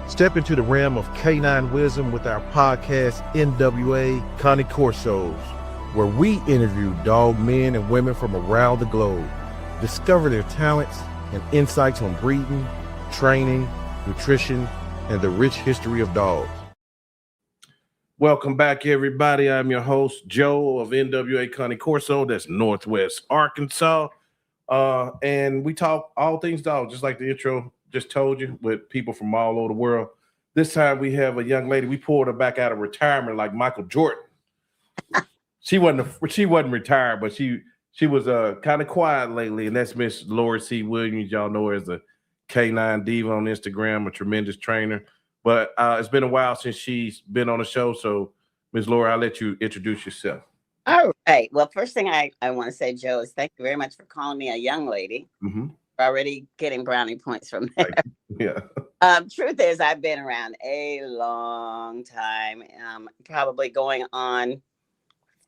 Step into the realm of canine wisdom with our podcast, Nwacanecorsos, where we interview dog men and women from around the globe. Discover their talents and insights on breeding, training, nutrition, and the rich history of dogs. Welcome back, everybody. I'm your host, Joe of Nwacanecorsos. That's Northwest Arkansas. And we talk all things dogs, just like the intro just told you, with people from all over the world. This time we have a young lady. We pulled her back out of retirement like Michael Jordan. She wasn't retired, but she was kind of quiet lately, and that's Miss Laurie C. Williams. Y'all know her as a Canine Diva on Instagram, a tremendous trainer. But it's been a while since she's been on the show, so Miss Laurie, I'll let you introduce yourself. All right. Well, first thing I want to say, Joe, is thank you very much for calling me a young lady. Mm-hmm. Already getting brownie points from there. Yeah. Truth is, I've been around a long time, probably going on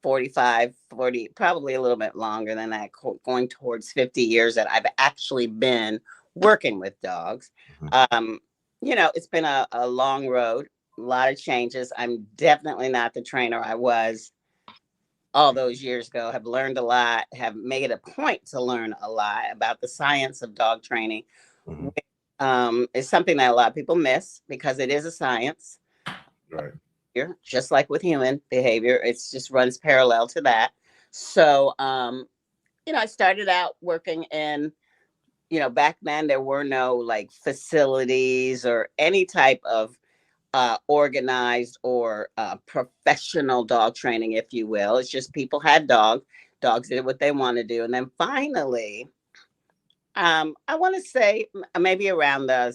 45, 40, probably a little bit longer than that, going towards 50 years that I've actually been working with dogs. Mm-hmm. It's been a long road, a lot of changes. I'm definitely not the trainer I was all those years ago. Have learned a lot, have made a point to learn a lot about the science of dog training. Mm-hmm. It's something that a lot of people miss because it is a science. Right. Just like with human behavior, it just runs parallel to that. So, I started out working in, back then there were no like facilities or any type of organized or professional dog training, if you will. It's just people had dogs did what they want to do. And then finally, I want to say maybe around the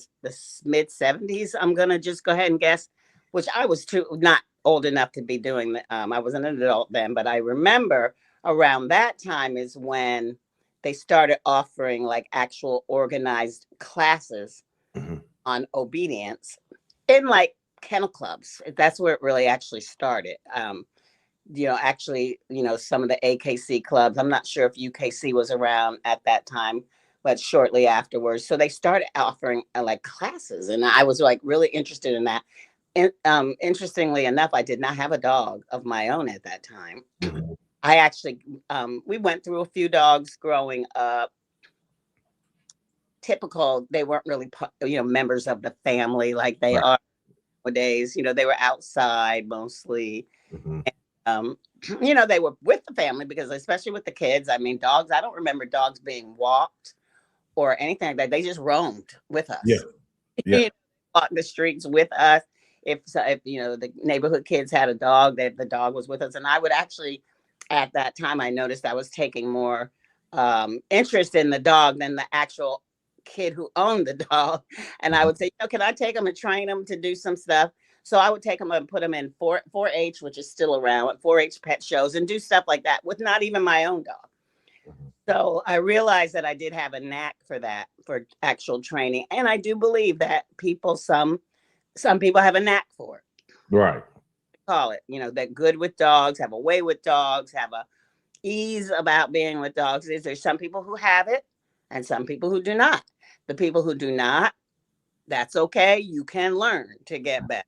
mid 70s, I'm going to just go ahead and guess, which I was not old enough to be doing. I wasn't an adult then, but I remember around that time is when they started offering like actual organized classes Mm-hmm. on obedience in like kennel clubs. That's where it really actually started. Some of the AKC clubs. I'm not sure if UKC was around at that time, but shortly afterwards. So they started offering like classes, and I was like really interested in that. And interestingly enough, I did not have a dog of my own at that time. Mm-hmm. I actually, we went through a few dogs growing up. Typical, they weren't really, members of the family like they Right. are nowadays. They were outside mostly. Mm-hmm. Um, they were with the family because especially with the kids, I mean, dogs, I don't remember dogs being walked or anything like that. They just roamed with us. Yeah. Yeah. Walked the streets with us. If the neighborhood kids had a dog, that the dog was with us. And I would actually, at that time, I noticed I was taking more interest in the dog than the actual kid who owned the dog. And I would say, can I take him and train him to do some stuff? So I would take them and put them in 4-H, which is still around, 4-H pet shows, and do stuff like that with not even my own dog. So I realized that I did have a knack for that, for actual training. And I do believe that some people have a knack for it. Right. Call it, they're good with dogs, have a way with dogs, have a ease about being with dogs. There's some people who have it and some people who do not. The people who do not, that's okay. You can learn to get better.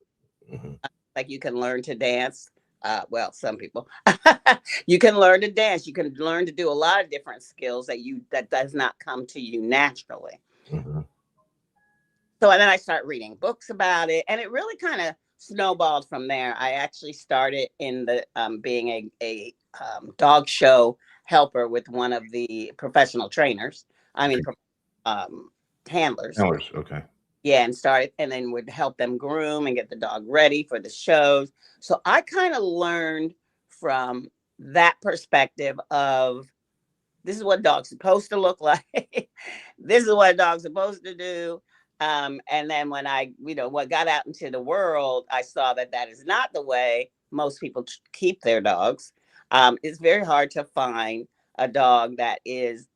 Mm-hmm. Like you can learn to dance. Some people. You can learn to dance. You can learn to do a lot of different skills that does not come to you naturally. Mm-hmm. So then I start reading books about it, and it really kind of snowballed from there. I actually started in the being a dog show helper with one of the professional trainers. I mean, handlers. Handlers. Okay. Yeah, and then would help them groom and get the dog ready for the shows. So I kind of learned from that perspective of this is what a dog's supposed to look like. This is what a dog's supposed to do. And then when I, what got out into the world, I saw that is not the way most people keep their dogs. It's very hard to find a dog that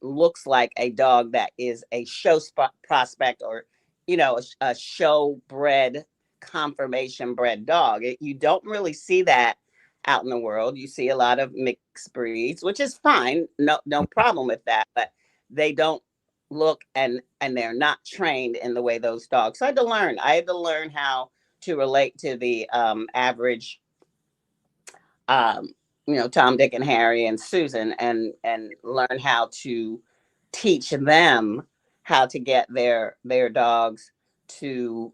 looks like a dog that is a show prospect or a show bred, conformation bred dog. You don't really see that out in the world. You see a lot of mixed breeds, which is fine. No problem with that. But they don't look and they're not trained in the way those dogs. So I had to learn how to relate to the average um, Tom, Dick, and Harry and Susan, and learn how to teach them how to get their dogs to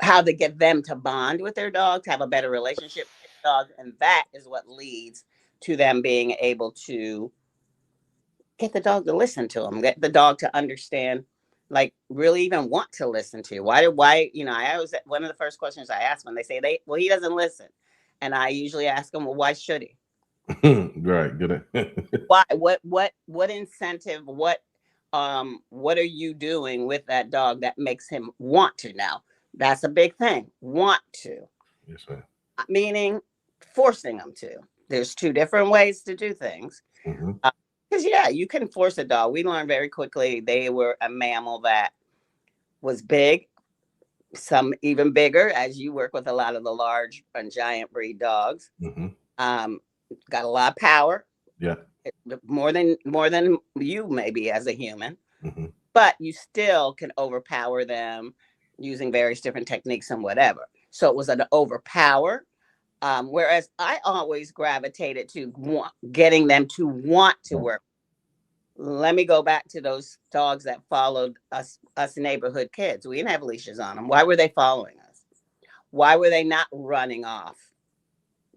how to get them to bond with their dogs, have a better relationship with their dogs, and that is what leads to them being able to get the dog to listen to them, get the dog to understand, like really even want to listen to. Why, I always, one of the first questions I ask when they say well, he doesn't listen. And I usually ask them, well, why should he? Right. Good. Why? What incentive? What are you doing with that dog that makes him want to? Now, that's a big thing. Want to, Yes, sir. meaning forcing them to. There's two different ways to do things. Mm-hmm. Because yeah, you can force a dog. We learned very quickly they were a mammal that was big, some even bigger, as you work with a lot of the large and giant breed dogs. Mm-hmm. Um, got a lot of power, Yeah. more than you maybe as a human, Mm-hmm. but you still can overpower them using various different techniques and whatever. So it was an overpower. Whereas I always gravitated to getting them to want to work. Let me go back to those dogs that followed us neighborhood kids. We didn't have leashes on them. Why were they following us? Why were they not running off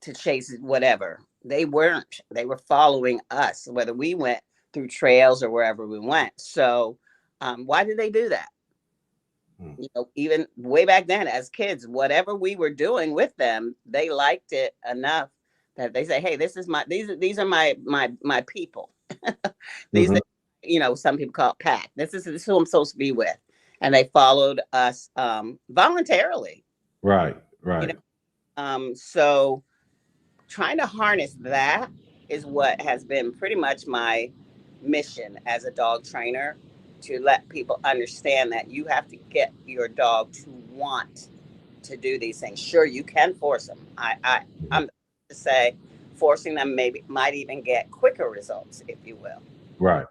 to chase whatever? They weren't. They were following us, whether we went through trails or wherever we went. So, why did they do that? Even way back then as kids, whatever we were doing with them, they liked it enough that they say, "Hey, these are my people." These, Mm-hmm. some people call it pack. This is who I'm supposed to be with, and they followed us voluntarily. Right. You Right. know, so trying to harness that is what has been pretty much my mission as a dog trainer, to let people understand that you have to get your dog to want to do these things. Sure, you can force them. Mm-hmm. I'm to say forcing them maybe might even get quicker results, if you will. Right.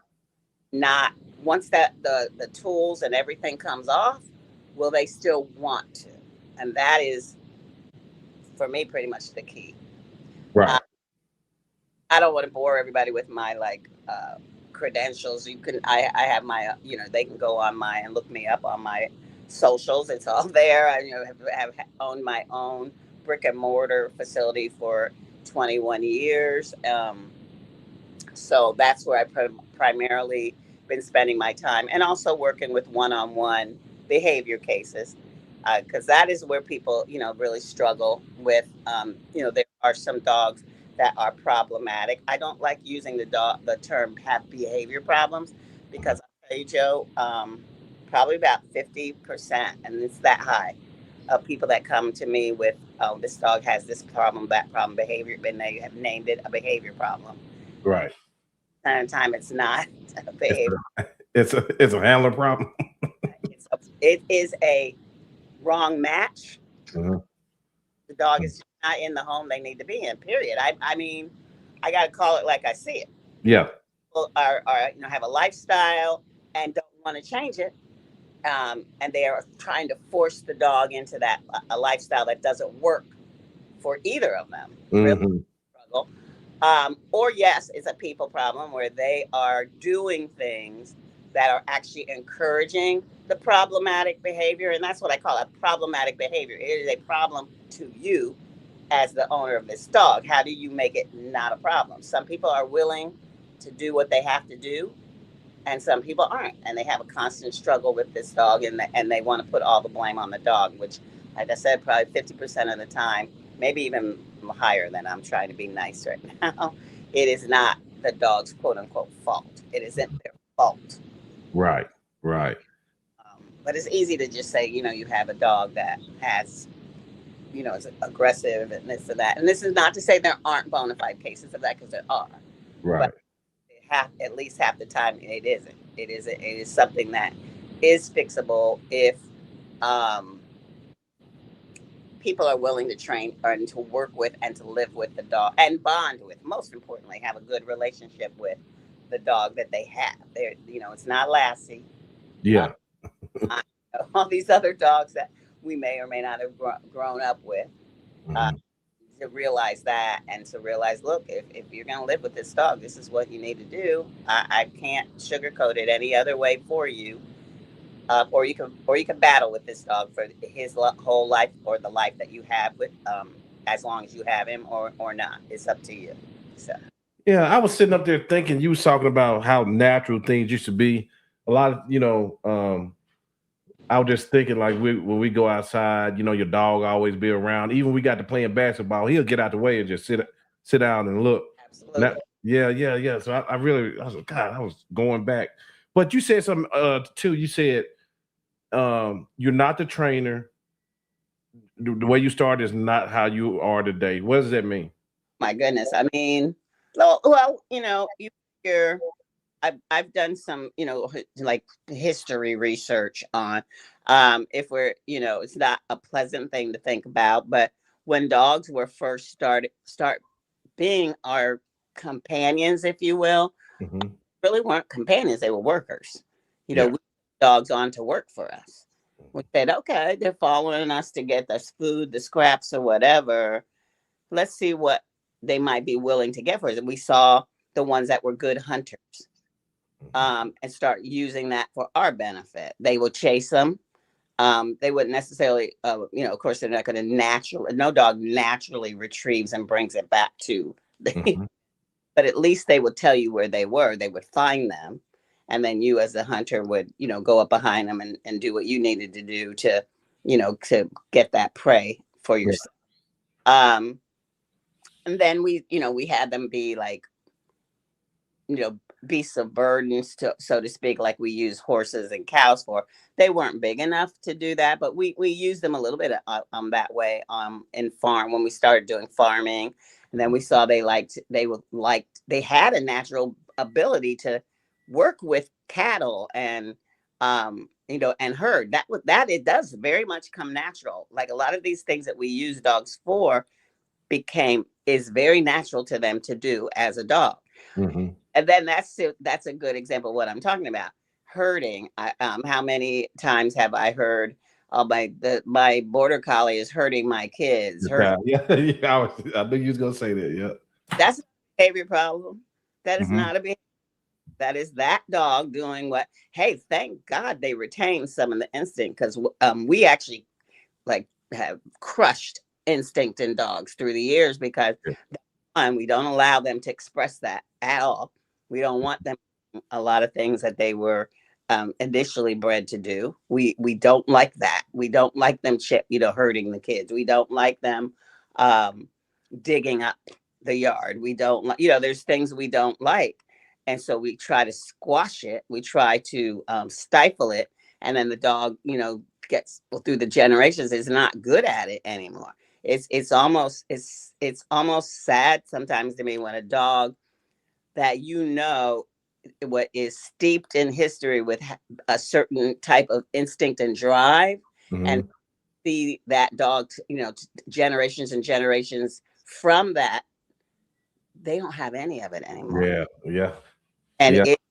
Not once that the tools and everything comes off, will they still want to? And that is for me pretty much the key. Right. I don't want to bore everybody with my credentials. I have my they can go on my and look me up on my socials. It's all there. I have owned my own brick and mortar facility for 21 years. So that's where I primarily been spending my time, and also working with one-on-one behavior cases, because that is where people, really struggle with. There are some dogs that are problematic. I don't like using the term have behavior problems, because I'll tell you, Joe, probably about 50%, and it's that high, of people that come to me with, oh, this dog has this problem, that problem, behavior, and they have named it a behavior problem. Right. Time it's not a It's behavior. a handler problem. It is a wrong match. Mhm. The dog is not in the home they need to be in. Period. I mean, I got to call it like I see it. Yeah. People are have a lifestyle and don't want to change it, and they are trying to force the dog into that a lifestyle that doesn't work for either of them. Really Mm-hmm. struggle. Or yes, it's a people problem where they are doing things that are actually encouraging the problematic behavior. And that's what I call a problematic behavior. It is a problem to you as the owner of this dog. How do you make it not a problem? Some people are willing to do what they have to do, and some people aren't, and they have a constant struggle with this dog, and they want to put all the blame on the dog, which, like I said, probably 50% of the time, maybe even higher than I'm trying to be nice right now, it is not the dog's quote unquote fault. It isn't their fault. Right. Right. But it's easy to just say, you have a dog that has, is aggressive and this and that. And this is not to say there aren't bona fide cases of that, because there are. But Right. at least half the time it isn't. It is something that is fixable if um, people are willing to train and to work with and to live with the dog and bond with. Most importantly, have a good relationship with the dog that they have. They're, it's not Lassie. Yeah. I all these other dogs that we may or may not have grown up with. Uh, Mhm. to realize that and to realize, look, if you're going to live with this dog, this is what you need to do. I can't sugarcoat it any other way for you. Or you can battle with this dog for his whole life, or the life that you have with as long as you have him, or not. It's up to you. So Yeah, I was sitting up there thinking you was talking about how natural things used to be. A lot of, I was just thinking like when we go outside, your dog always be around. Even we got to playing basketball, he'll get out the way and just sit down and look. absolutely. Yeah, yeah, yeah. So I was like, God, I was going back. But you said something too. You said you're not the trainer. The way you started is not how you are today. What does that mean? My goodness. I mean, well, you hear. I've done some, like history research on if we're, it's not a pleasant thing to think about, but when dogs were first start being our companions, if you will, Hmm. really weren't companions, they were workers. Yeah. We put dogs on to work for us. We said, okay, they're following us to get us food, the scraps or whatever. Let's see what they might be willing to get for us. And we saw the ones that were good hunters, and start using that for our benefit. They will chase them. They wouldn't necessarily, of course, they're not going to naturally, no dog naturally retrieves and brings it back to, Hmm. but at least they would tell you where they were. They would find them. And then you, as a hunter, would, go up behind them and do what you needed to do to get that prey for Yeah. yourself. Um, and then we had them be like, beasts of burdens, so to speak, like we use horses and cows for. They weren't big enough to do that, but we used them a little bit that way in farm when we started doing farming. And then we saw they had a natural ability to work with cattle and and herd. That it does very much come natural. Like a lot of these things that we use dogs for is very natural to them to do as a dog. Hmm. And then that's a good example of what I'm talking about. Herding. How many times have I heard, "Oh, my border collie is hurting my kids"? Yeah, yeah, yeah. I knew you was gonna say that. Yeah. That's a behavior problem. That is Hmm. not a behavior. That is that dog doing what? Hey, thank God they retained some of the instinct, because we actually like have crushed instinct in dogs through the years, because we don't allow them to express that at all. We don't want them a lot of things that they were initially bred to do. We don't like that. We don't like them hurting the kids. We don't like them um, digging up the yard. We don't like, there's things we don't like. And so we try to squash it. We try to stifle it. And then the dog, gets, well, through the generations, is not good at it anymore. It's almost sad sometimes to me when a dog that what is steeped in history with a certain type of instinct and drive, and Hmm. see that dog, generations and generations from that, they don't have any of it anymore. Yeah. Yeah. And Yeah. it's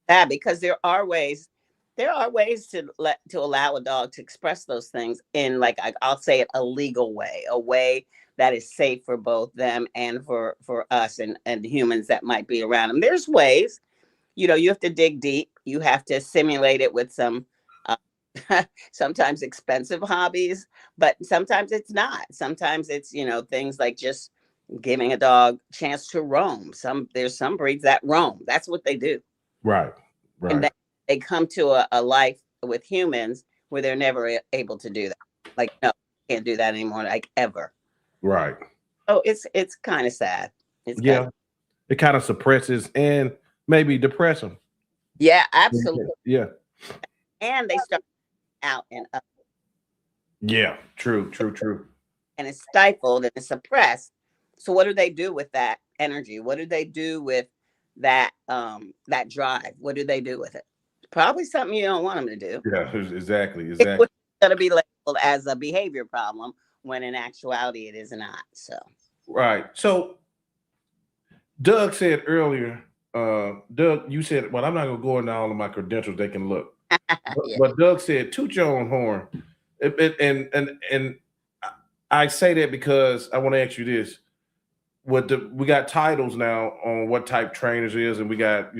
sad, because there are ways to allow a dog to express those things in, like, I'll say it, a legal way, a way that is safe for both them and for us and humans that might be around them. There's ways, you have to dig deep. You have to simulate it with some uh, sometimes expensive hobbies, but sometimes it's not. Sometimes it's, things like just giving a dog a chance to roam. There's some breeds that roam. That's what they do. Right. And Right. then they come to a life with humans where they're never able to do that. Like, no, can't do that anymore, like, ever. Right. Oh, it's kind of sad. It's kind of, Yeah. It kind of suppresses and maybe depress them. yeah, absolutely. Yeah. And they start out Yeah. True. True. True. and it's stifled and it's suppressed. So what do they do with that energy? What do they do with that drive? What do they do with it? Probably something you don't want them to do. Yeah. Exactly. It's Exactly. going to be labeled as a behavior problem, when in actuality it is not. So Right. So Doug said earlier, Doug, you said, well, I'm not gonna go into all of my credentials. They can look, Yeah. but Doug said, toot your own horn. And I say that because I want to ask you this: we got titles now on what type trainers is, and we got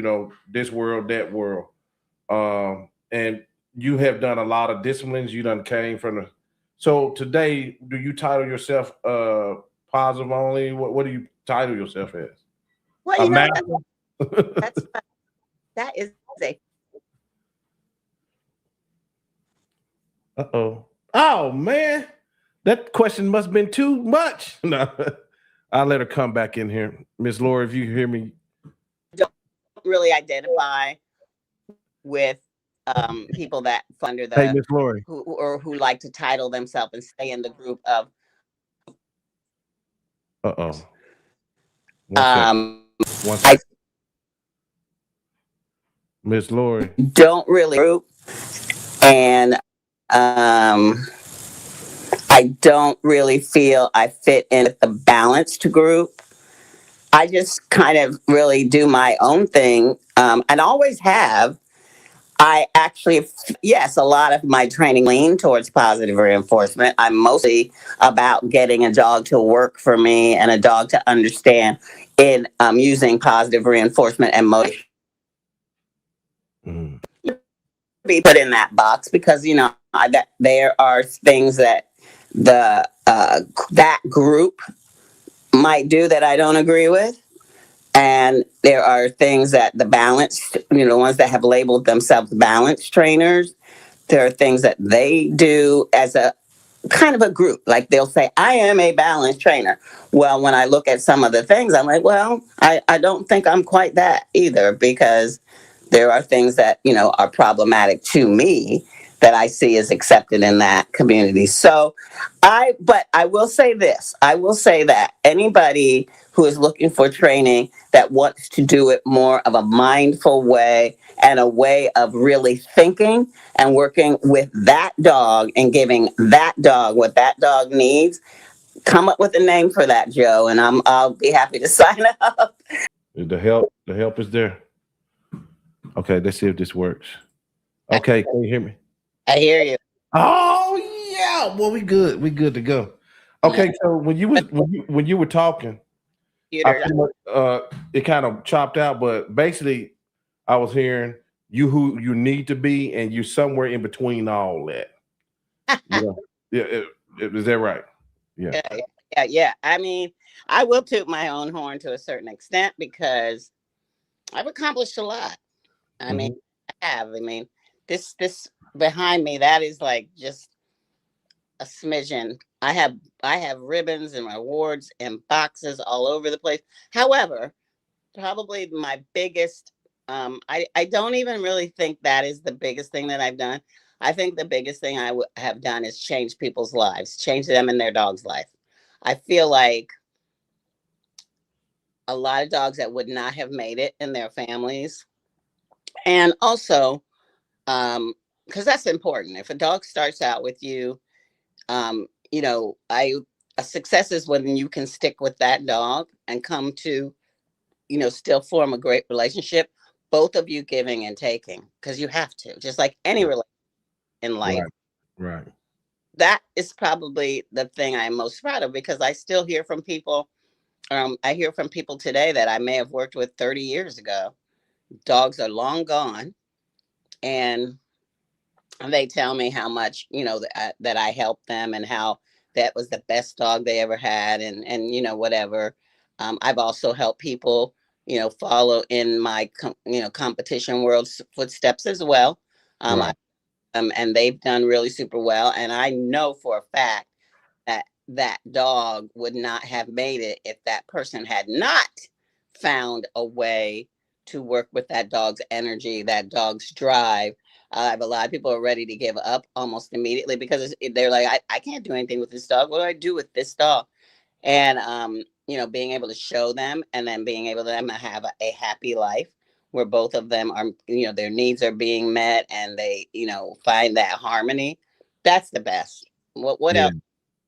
this world, that world, and you have done a lot of disciplines. You done came from the. So today, do you title yourself positive only? What do you title yourself as? Well, A that, master? that's that is a Uh-oh. Oh man, that question must have been too much. No, I'll let her come back in here. Miss Laurie, if you hear me. don't really identify with people that fall under Hey, the Miss Laurie. who like to title themselves and stay in the group of Uh-oh. One second. One I second. Miss Laurie. don't really group, and I don't really feel I fit in with the balanced group. I just kind of really do my own thing, and always have. I actually, yes, a lot of my training lean towards positive reinforcement. I'm mostly about getting a dog to work for me and a dog to understand in using positive reinforcement and motivation. Mm. Be put in that box because that there are things that the that group might do that I don't agree with. And there are things that the balanced, the ones that have labeled themselves balanced trainers, there are things that they do as a kind of a group. Like they'll say, I am a balance trainer. Well, when I look at some of the things, I'm like, well, I don't think I'm quite that either because there are things that, are problematic to me that I see as accepted in that community. So but I will say this, I will say that anybody who is looking for training that wants to do it more of a mindful way and a way of really thinking and working with that dog and giving that dog what that dog needs, come up with a name for that, Joe, and I'll be happy to sign up. The help is there. Okay, let's see if this works. Okay, can you hear me? I hear you. Oh yeah. Well, we good. We good to go. Yeah. Okay, so when you were talking, I Computer. pretty much, it kind of chopped out, but basically I was hearing you who you need to be, and you're somewhere in between all that. Yeah, yeah. Is that right? Yeah. Yeah, yeah. I mean, I will toot my own horn to a certain extent because I've accomplished a lot. I mean, Hmm. I have. I mean, this behind me, that is like just a smidgen. I have ribbons and awards and boxes all over the place. However, probably my biggest I don't even really think that is the biggest thing that I've done. I think the biggest thing I have done is change people's lives, change them in their dog's life. I feel like a lot of dogs that would not have made it in their families, and also because that's important. If a dog starts out with you, I a success is when you can stick with that dog and come to still form a great relationship, both of you giving and taking, because you have to, just like any relationship in life. Right. Right. That is probably the thing I'm most proud of because I still hear from people. I hear from people today that I may have worked with 30 years ago. Dogs are long gone, and they tell me how much that I helped them and how that was the best dog they ever had, and whatever. I've also helped people follow in my competition world's footsteps as well. Right. And they've done really super well, and I know for a fact that that dog would not have made it if that person had not found a way to work with that dog's energy, that dog's drive. I have a lot of people are ready to give up almost immediately because they're like, I can't do anything with this dog. What do I do with this dog? And being able to show them and then being able to them to have a happy life where both of them are, their needs are being met and they, find that harmony. That's the best. What Yeah. else?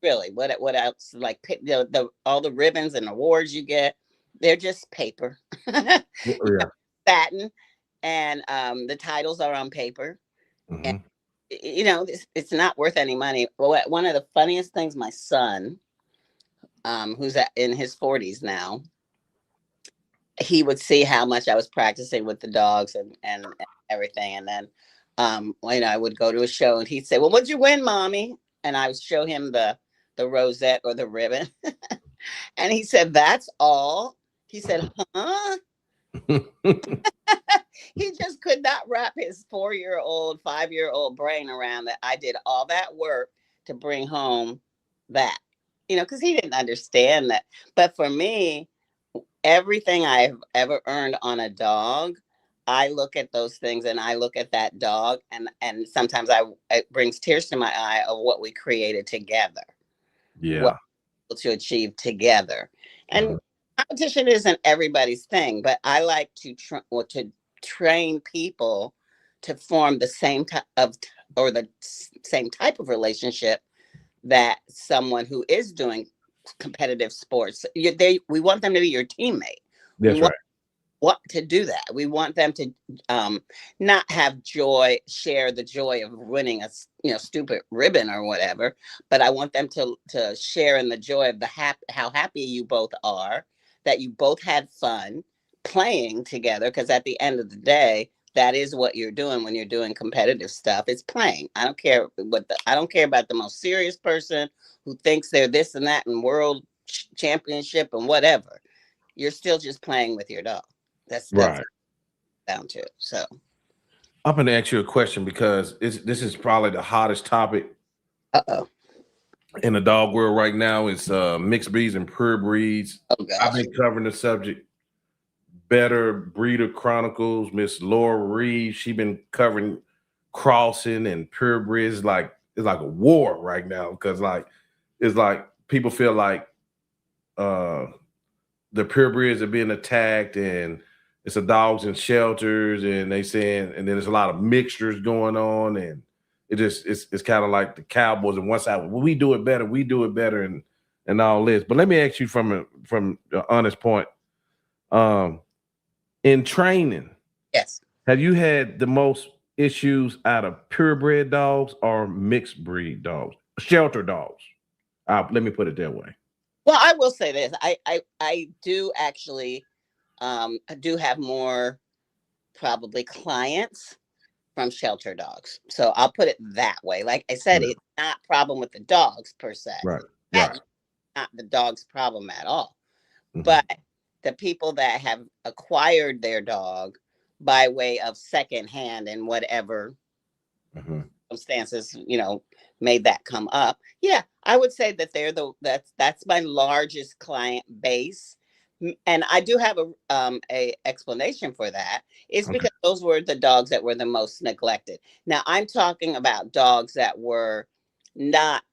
Really, what else? Like the all the ribbons and awards you get, They're just paper. Yeah. Satin, and the titles are on paper. And Hmm. it's not worth any money. But one of the funniest things, my son, who's in his 40s now, he would see how much I was practicing with the dogs and everything. And then, I would go to a show and he'd say, "Well, what'd you win, mommy?" And I would show him the rosette or the ribbon. And he said, "That's all." He said, "Huh?" He just could not wrap his 4-year-old, 5-year-old brain around that I did all that work to bring home that, because he didn't understand that. But for me, everything I've ever earned on a dog, I look at those things and I look at that dog, and sometimes it brings tears to my eye of what we created together, what Yeah. we were able to achieve together. And Mhm. competition isn't everybody's thing, but I like to train people to form the same type of or the same type of relationship that someone who is doing competitive sports. We want them to be your teammate. We That's right. want to do that. We want them to not have joy, share the joy of winning a stupid ribbon or whatever, but I want them to share in the joy of how happy you both are, that you both had fun playing together. Because at the end of the day, that is what you're doing when you're doing competitive stuff. It's playing. I don't care about the most serious person who thinks they're this and that and world championship and whatever. You're still just playing with your dog. That's Right. down to it. So I'm going to ask you a question because this is probably the hottest topic uh-oh. in the dog world right now. It's mixed breeds and pure breeds. Oh I've gosh. been covering the subject. Better Breeder Chronicles, Miss Laurie, she been covering crossing and purebreds. Like it's like a war right now because it's like people feel like uh the purebreds are being attacked and it's a dogs in shelters and they saying and then there's a lot of mixtures going on and it's kind of like the Cowboys and one side, well, we do it better, and all this. But let me ask you from an honest point. Um in training, Yes. have you had the most issues out of purebred dogs or mixed breed dogs, shelter dogs? Let me put it that way. Well, I will say this. I do actually I do have more probably clients from shelter dogs. So I'll put it that way. Like I said, Yeah. it's not a problem with the dogs per se. Right. Right. That's not the dog's problem at all. Hmm. But the people that have acquired their dog by way of secondhand and whatever Hmm. circumstances, made that come up. Yeah, I would say that that's my largest client base. And I do have a explanation for that. It's Okay. because those were the dogs that were the most neglected. Now I'm talking about dogs that were not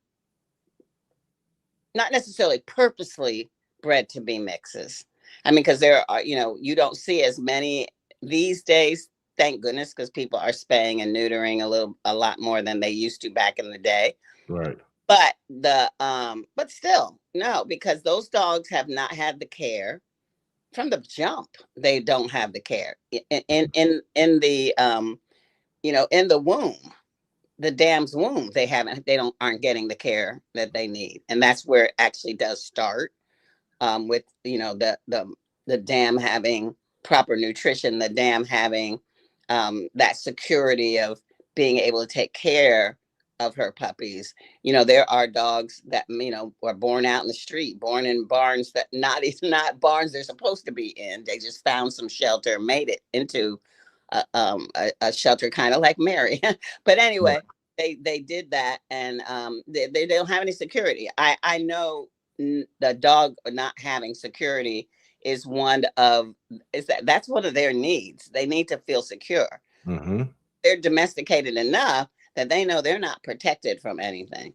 not necessarily purposely bred to be mixes. I mean, because there are, you don't see as many these days, thank goodness, because people are spaying and neutering a lot more than they used to back in the day. Right. But still, no, because those dogs have not had the care from the jump. They don't have the care in the in the womb, the dam's womb. They don't aren't getting the care that they need, and that's where it actually does start, with the dam having proper nutrition, the dam having that security of being able to take care of her puppies. There are dogs that were born out in the street, born in barns that not barns they're supposed to be in. They just found some shelter, made it into a shelter, kind of like Mary. But Right. anyway, they did that, and they don't have any security. I know the dog not having security is that's one of their needs. They need to feel secure. Hmm. They're domesticated enough that they know they're not protected from anything.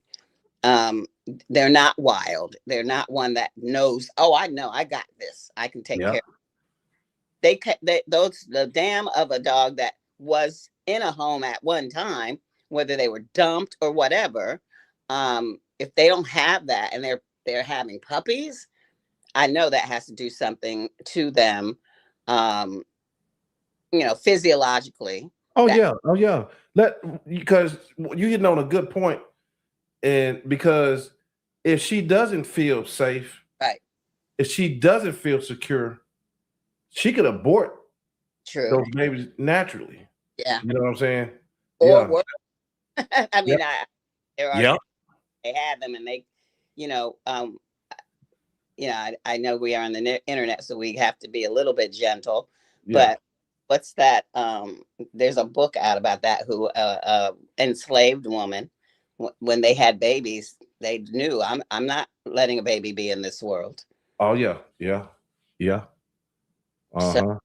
um they're not wild. They're not one that knows, oh, I know I got this, I can take Yeah. care. Those the dam of a dog that was in a home at one time, whether they were dumped or whatever. If they don't have that and they're having puppies, I know that has to do something to them, um, physiologically. Oh That yeah, oh yeah. Because you hitting on a good point, and because if she doesn't feel safe, right, if she doesn't feel secure, she could abort true, those babies naturally. yeah, You know what I'm saying? or Yeah. worse. I Yep. mean, there are Yep. they had them, and they, you know, I know we are on the internet, so we have to be a little bit gentle. Yeah. But what's that? There's a book out about that who enslaved woman when they had babies, they knew I'm not letting a baby be in this world. Oh yeah. Yeah. Yeah. So Uh-huh.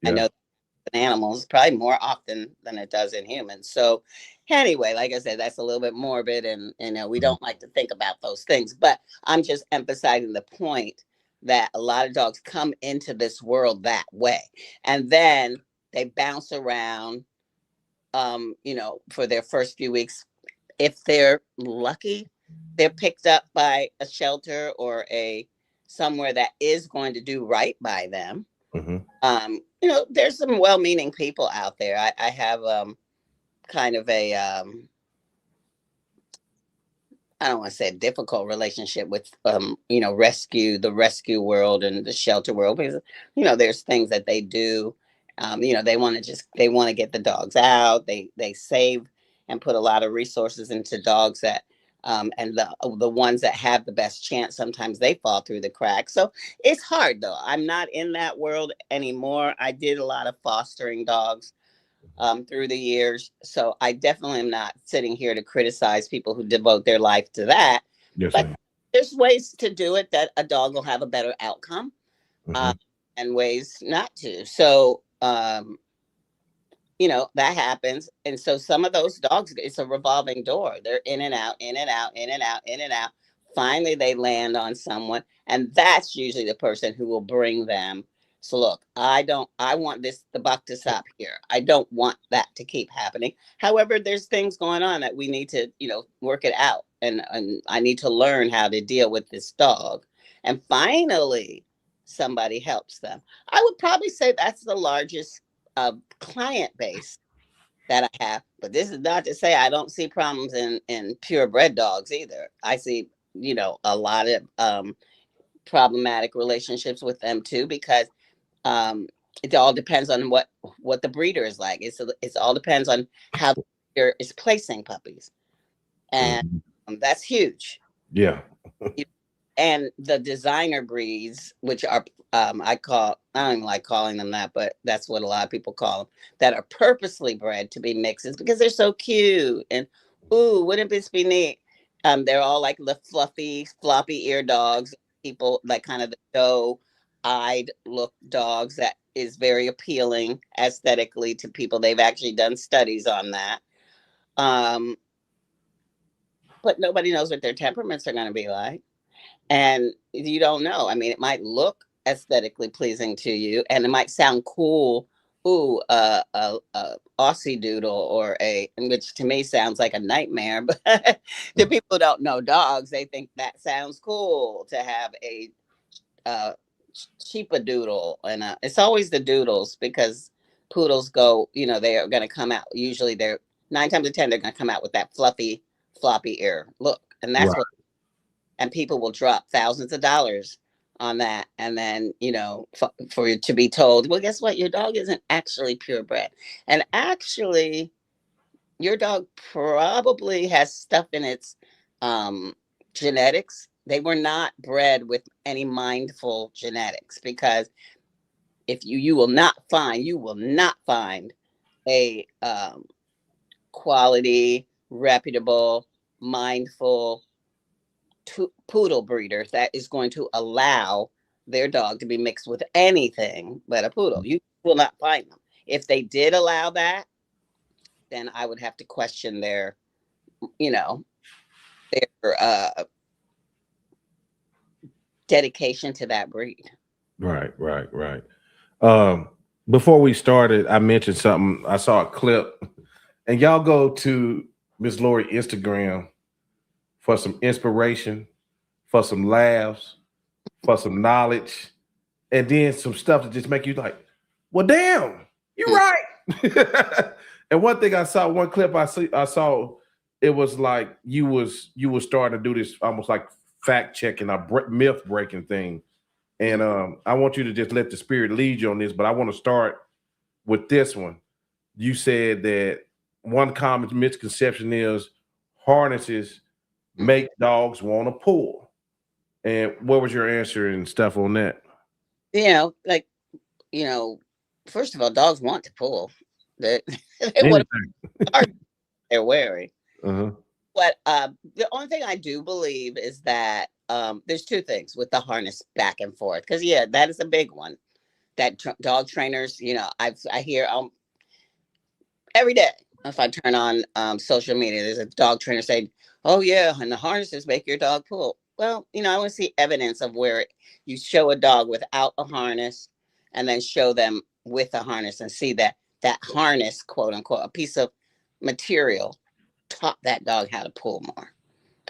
I Yeah. know in animals probably more often than it does in humans. So anyway, like I said, that's a little bit morbid, and we Mhm. don't like to think about those things. But I'm just emphasizing the point that a lot of dogs come into this world that way, and then they bounce around, for their first few weeks. If they're lucky, they're picked up by a shelter or a somewhere that is going to do right by them. Mhm. There's some well-meaning people out there. I have kind of a I don't want to say a difficult relationship with the rescue world and the shelter world, because there's things that they do. They want to get the dogs out. They save and put a lot of resources into dogs that and the ones that have the best chance, sometimes they fall through the cracks. So it's hard though. I'm not in that world anymore. I did a lot of fostering dogs through the years. So I definitely am not sitting here to criticize people who devote their life to that. Yes, But ma'am. there's ways to do it that a dog will have a better outcome, uh, Mhm. and ways not to. So, that happens. And so some of those dogs, it's a revolving door. They're in and out, in and out, in and out, in and out. Finally, they land on someone. And that's usually the person who will bring them. So, look, I want the buck to stop here. I don't want that to keep happening. However, there's things going on that we need to, work it out. And I need to learn how to deal with this dog. And finally, somebody helps them. I would probably say that's the largest client base that I have. But this is not to say I don't see problems in purebred dogs either. I see, a lot of problematic relationships with them too, because um, it all depends on what the breeder is like. It's all depends on how the breeder is placing puppies, and Mhm. that's huge. Yeah. And the designer breeds, which are I don't even like calling them that, but that's what a lot of people call them, that are purposely bred to be mixes because they're so cute. And ooh, wouldn't this be neat? They're all like the fluffy, floppy ear dogs, people like kind of the doe-eyed look dogs that is very appealing aesthetically to people. They've actually done studies on that. Um, but nobody knows what their temperaments are going to be like, and you don't know. I mean, it might look aesthetically pleasing to you, and it might sound cool. Ooh, Aussie Doodle, which to me sounds like a nightmare, but to people who don't know dogs, they think that sounds cool to have a uh, Doodle, and it's always the doodles because poodles go, they are going to come out. Usually, they're 9 times out of 10 they're going to come out with that fluffy, floppy ear look, and that's Right. what and people will drop thousands of dollars on that, and then for you to be told, well, guess what, your dog isn't actually purebred, and actually your dog probably has stuff in its um, genetics. They were not bred with any mindful genetics, because if you will not find a quality, reputable, mindful poodle breeders that is going to allow their dog to be mixed with anything but a poodle. You will not find them. If they did allow that, then I would have to question you know, their dedication to that breed. Right, right, right. Um, Before we started, I mentioned something. I saw a clip, and y'all go to Miss Laurie Instagram for some inspiration, for some laughs, for some knowledge, and then some stuff to just make you like, well, damn, you're right. And one thing I saw, one clip I saw, it was like you was starting to do this almost like fact checking, a myth breaking thing. And I want you to just let the spirit lead you on this, but I want to start with this one. You said that one common misconception is harnesses make dogs want to pull. And what was your answer and stuff on that? You know, like, first of all, dogs want to pull. They want to, they're wearing. Uh-huh. But the only thing I do believe is that there's two things with the harness back and forth. Because, yeah, that is a big one. That dog trainers, I hear every day if I turn on social media, there's a dog trainer saying, oh, yeah, and the harnesses make your dog pull. Well, I want to see evidence of where you show a dog without a harness and then show them with a harness and see that harness, quote unquote, a piece of material taught that dog how to pull more.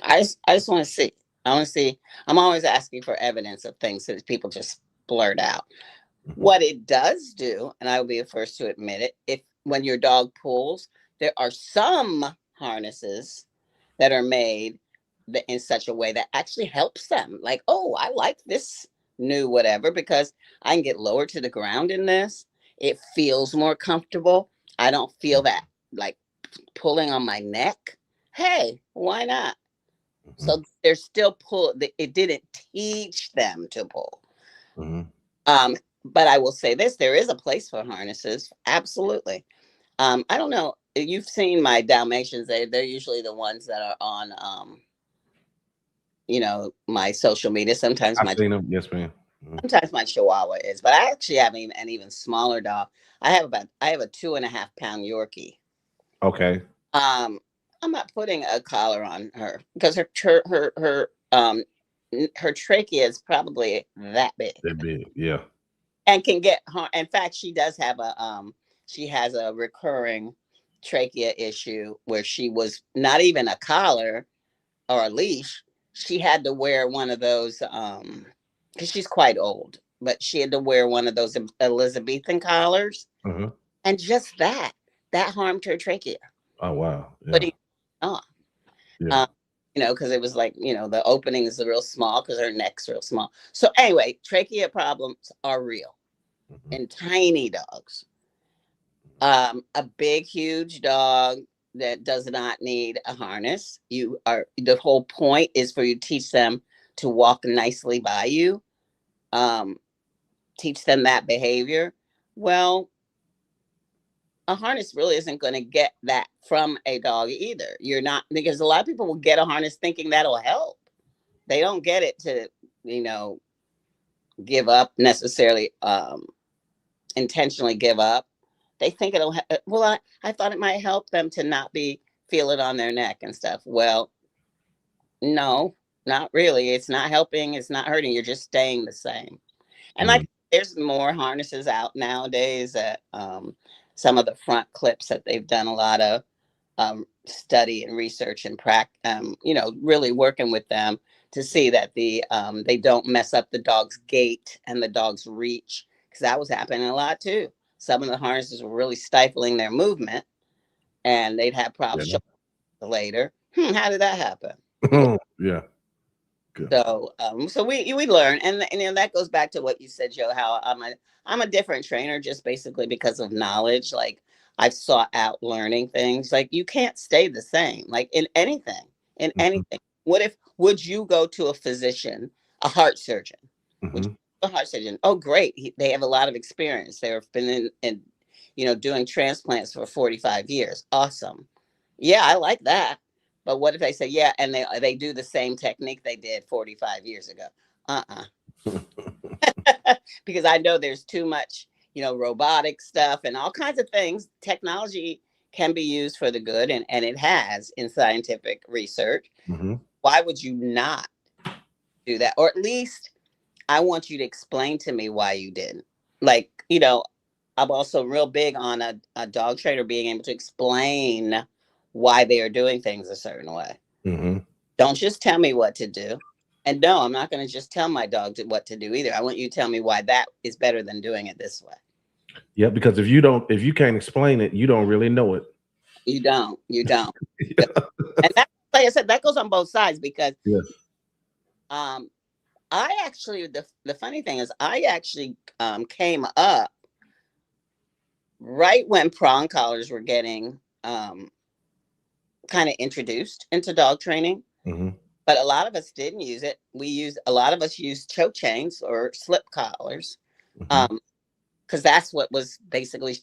I just want to see. I want to see. I'm always asking for evidence of things that people just blurt out. What it does do, and I will be the first to admit it, if when your dog pulls, there are some harnesses that are made in such a way that actually helps them. Like, oh, I like this new whatever because I can get lower to the ground in this. It feels more comfortable. I don't feel that like pulling on my neck. Hey, why not? Mm-hmm. So they're still pull. It didn't teach them to pull. Mm-hmm. But I will say this: there is a place for harnesses. Absolutely. I don't know. You've seen my Dalmatians. They're usually the ones that are on my social media. Sometimes I've seen them. Yes, ma'am. Mm-hmm. Sometimes my Chihuahua is, but I actually have an even smaller dog. I have a 2.5-pound Yorkie. Okay. I'm not putting a collar on her because her trachea is probably that big. That big, yeah. And can get harm. In fact, she does have she has a recurring trachea issue where she was not even a collar or a leash. She had to wear one of those because she's quite old, but she had to wear one of those Elizabethan collars, and just that harmed her trachea. Oh wow! But yeah. Because it was like the opening is real small because her neck's real small. So anyway, trachea problems are real in tiny dogs. A big, huge dog that does not need a harness. The whole point is for you to teach them to walk nicely by you. Teach them that behavior. Well, a harness really isn't going to get that from a dog either. You're not, because a lot of people will get a harness thinking that'll help. They don't get it to, give up necessarily, intentionally give up. They think it'll, I thought it might help them to not feel it on their neck and stuff. Well, no, not really. It's not helping. It's not hurting. You're just staying the same. And like, there's more harnesses out nowadays that some of the front clips that they've done a lot of study and research and practice, really working with them to see that they don't mess up the dog's gait and the dog's reach, because that was happening a lot too. Some of the harnesses were really stifling their movement, and they'd have problems later. How did that happen? Yeah. Good. So we learn, and that goes back to what you said, Joe. How I'm a different trainer just basically because of knowledge. Like, I've sought out learning things. Like, you can't stay the same. Like in anything, would you go to a physician, a heart surgeon? A heart surgeon? Oh, great! They have a lot of experience. They've been in doing transplants for 45 years. Awesome. Yeah, I like that. But what if they say, yeah, and they do the same technique they did 45 years ago? Because I know there's too much, robotic stuff and all kinds of things. Technology can be used for the good, and it has in scientific research. Why would you not do that? Or at least I want you to explain to me why you didn't. Like, I'm also real big on a dog trainer being able to explain why they are doing things a certain way. Don't just tell me what to do. And no, I'm not going to just tell my dog what to do either. I want you to tell me why that is better than doing it this way. Yeah, because if you can't explain it, you don't really know it. You don't. You don't. Yeah. And that, like I said, that goes on both sides because Yes. um, I actually the funny thing is I actually came up right when prong collars were getting kind of introduced into dog training. Hmm. But a lot of us didn't use it. A lot of us used choke chains or slip collars. Hmm. Because that's what was basically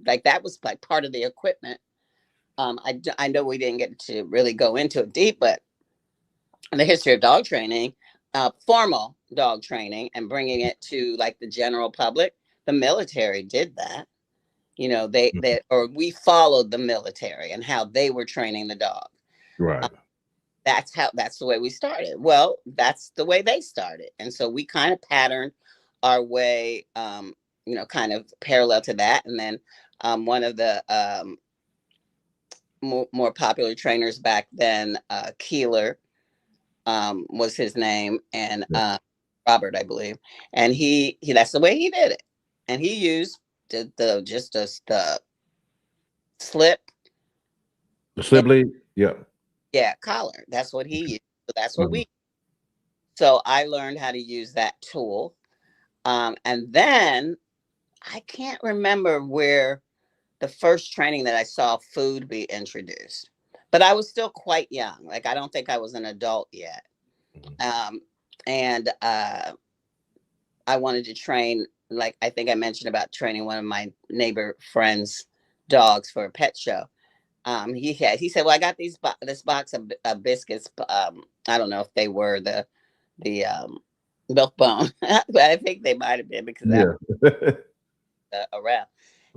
like that was like part of the equipment. I know we didn't get to really go into it deep, but in the history of dog training, formal dog training and bringing it to like the general public, the military did that. You know, or we followed the military and how they were training the dog. Right. That's the way we started. Well, that's the way they started. And so we kind of patterned our way, kind of parallel to that. And then one of the more popular trainers back then, Keeler was his name, and Yeah. Robert, I believe. And he that's the way he did it. And he used the slip, The and Sibley. Yeah. yeah, collar. That's what he used. So that's what Mhm. we. So I learned how to use that tool. And then I can't remember where the first training that I saw food be introduced, but I was still quite young. Like, I don't think I was an adult yet. Mhm. And I wanted to train, like, I think I mentioned about training one of my neighbor friends' dogs for a pet show. He said, well, I got this box of biscuits. I don't know if they were the milk bone, but I think they might have been because that Yeah. was around.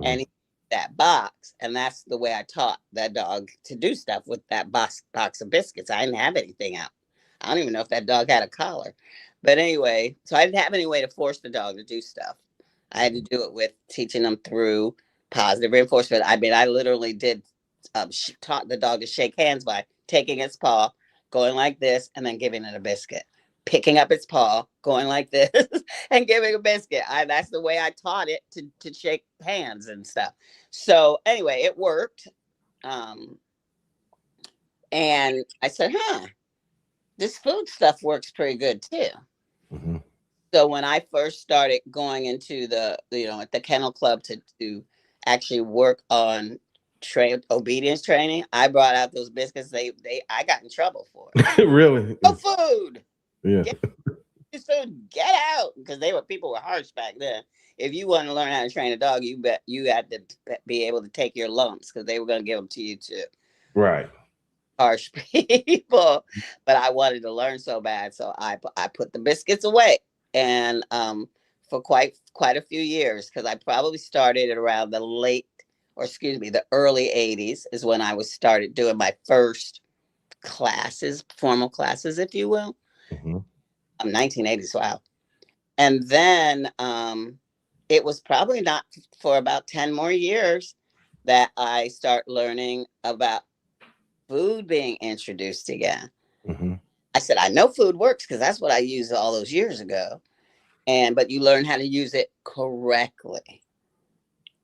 And he that box, and that's the way I taught that dog to do stuff with that box of biscuits. I didn't have anything out. I don't even know if that dog had a collar, but anyway, so I didn't have any way to force the dog to do stuff. I had to do it with teaching them through positive reinforcement. I mean, I literally did taught the dog to shake hands by taking its paw, going like this, and then giving it a biscuit. Picking up its paw, going like this, and giving a biscuit. That's the way I taught it to shake hands and stuff. So anyway, it worked. Um, and I said, this food stuff works pretty good too. Mhm. So when I first started going into at the kennel club to actually work on obedience training, I brought out those biscuits. I got in trouble for it. Really? No food. Yeah. Get this food. Get out, because people were harsh back then. If you want to learn how to train a dog, you had to be able to take your lumps, because they were going to give them to you too. Right. Harsh people, but I wanted to learn so bad, so I put the biscuits away, and for quite a few years, because I probably started at around the early '80s is when I was started doing my first classes, formal classes, if you will. Mhm. 1980s, wow. And then it was probably not for about 10 more years that I start learning about food being introduced again. Mhm. I said, I know food works because that's what I used all those years ago. But you learn how to use it correctly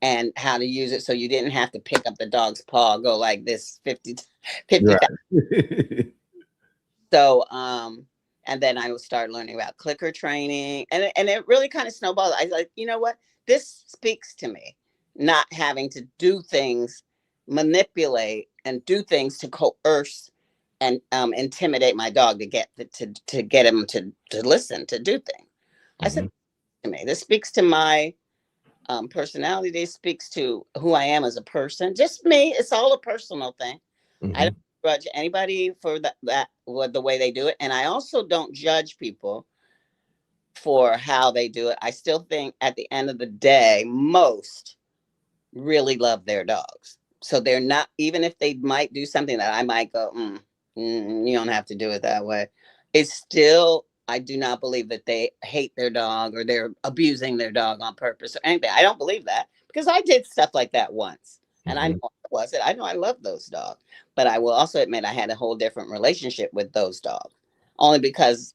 and how to use it so you didn't have to pick up the dog's paw, go like this 50 Right. So, and then I would start learning about clicker training, and it really kind of snowballed. I was like, you know what? This speaks to me, not having to do things, manipulate, and do things to coerce and intimidate my dog to get him to listen, to do things. I said, Mhm. to me, this speaks to my personality. This speaks to who I am as a person. Just me. It's all a personal thing. I don't Mhm. grudge anybody for the way they do it, and I also don't judge people for how they do it. I still think at the end of the day, most really love their dogs, so they're not, even if they might do something that I might go, you don't have to do it that way. It's still, I do not believe that they hate their dog or they're abusing their dog on purpose or anything. I don't believe that, because I did stuff like that once, and I know Mhm. I was it. I know I love those dogs, but I will also admit I had a whole different relationship with those dogs, only because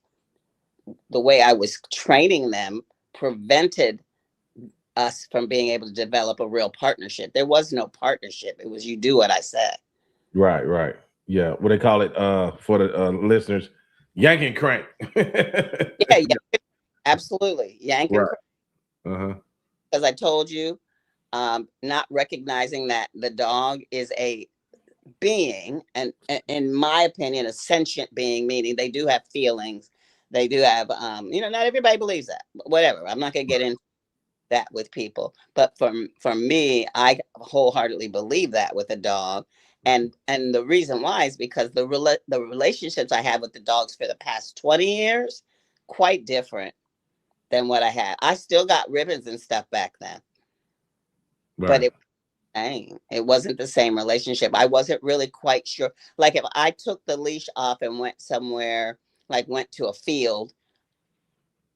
the way I was training them prevented us from being able to develop a real partnership. There was no partnership. It was you do what I said. Right, right. Yeah. What they call it for the listeners, yank and crank. Yeah, yeah, absolutely. Yank and Right. crank. Uh-huh. Because I told you, not recognizing that the dog is a being, and in my opinion, a sentient being, meaning they do have feelings. They do have, not everybody believes that, but whatever. I'm not going to get into that with people, but for me, I wholeheartedly believe that with a dog. And the reason why is because the relationships I have with the dogs for the past 20 years, quite different than what I had. I still got ribbons and stuff back then, but Right. it wasn't the same relationship. I wasn't really quite sure. Like if I took the leash off and went somewhere, like went to a field,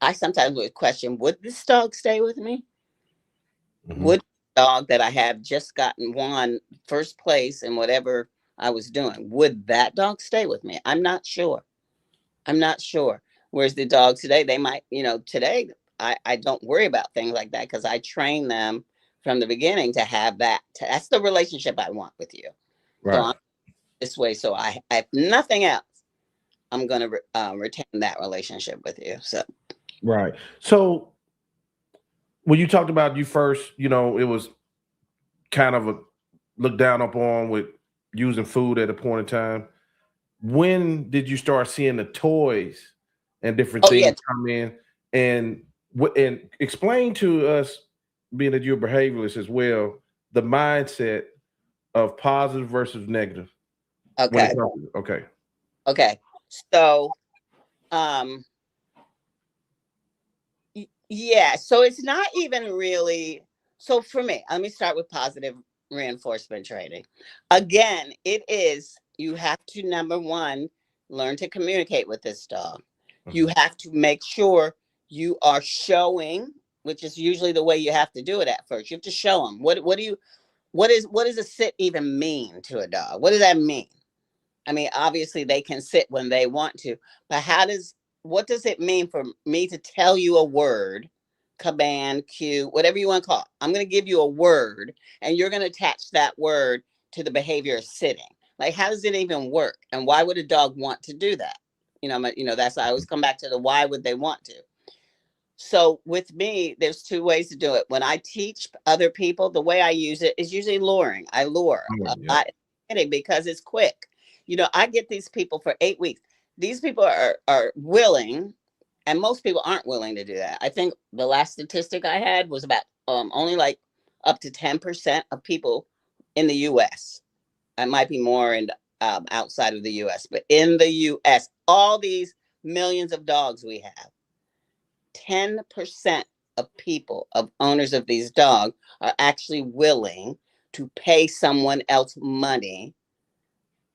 I sometimes would question, would this dog stay with me? Mm-hmm. Would the dog that I have just gotten won first place in whatever I was doing, would that dog stay with me? I'm not sure. I'm not sure. Whereas the dogs today, they might, today I don't worry about things like that because I train them from the beginning to have that. That's the relationship I want with you. So Right. I'm this way. So if nothing else, I'm going to retain that relationship with you. So, Right. So when you talked about you first, it was kind of a looked down upon with using food at a point in time. When did you start seeing the toys and different oh yeah, things come in? And and explain to us, being that you're a behavioralist as well, the mindset of positive versus negative when it okay, comes to okay. okay. So, um, yeah, so it's not even really. So for me, let me start with positive reinforcement training. Again, it is, you have to, number one, learn to communicate with this dog. You Mhm. have to make sure you are showing, which is usually the way you have to do it at first. You have to show them what does a sit even mean to a dog? What does that mean? I mean, obviously they can sit when they want to, but what does it mean for me to tell you a word, command, cue, whatever you want to call it? I'm going to give you a word and you're going to attach that word to the behavior of sitting. Like, how does it even work? And why would a dog want to do that? That's, I always come back to the why would they want to? So with me, there's two ways to do it. When I teach other people, the way I use it is usually luring. I lure Oh, a yeah. lot because it's quick. I get these people for 8 weeks. These people are willing, and most people aren't willing to do that. I think the last statistic I had was about only like up to 10% of people in the U.S. It might be more in outside of the U.S., but in the U.S., all these millions of dogs we have. 10% of people, of owners of these dogs, are actually willing to pay someone else money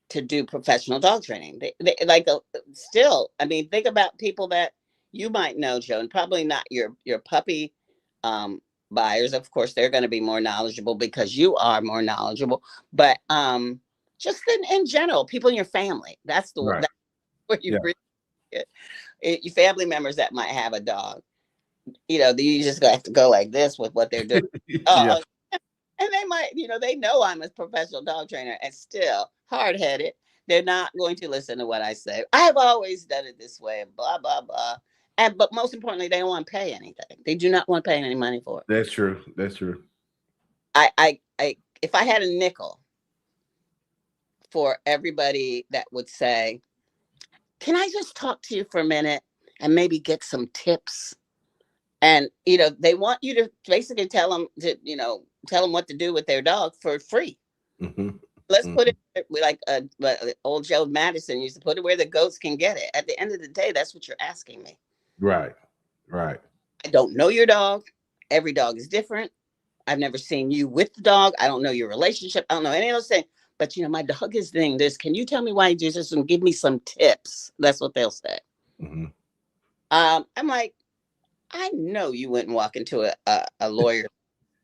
to do professional dog training. They like still. I mean, think about people that you might know, Joe, and probably not your puppy um, buyers. Of course, they're going to be more knowledgeable because you are more knowledgeable. But just in general, people in your family. That's Right. where you Yeah. really get your family members that might have a dog. You just have to go like this with what they're doing. Yeah. Oh, and they might, they know I'm a professional dog trainer and still hard headed. They're not going to listen to what I say. I have always done it this way and blah, blah, blah. But most importantly, they don't want to pay anything. They do not want to pay any money for it. That's true. That's true. If I had a nickel for everybody that would say, can I just talk to you for a minute and maybe get some tips? And they want you to basically tell them what to do with their dog for free. Hmm. Let's put Hmm. it like old Joe Madison used to put it, where the goats can get it. At the end of the day, that's what you're asking me. Right. Right. I don't know your dog. Every dog is different. I've never seen you with the dog. I don't know your relationship. I don't know any of those things. But my dog is doing this. Can you tell me why you do this and give me some tips? That's what they'll say. Hmm. I'm like, I know you wouldn't walk into a lawyer,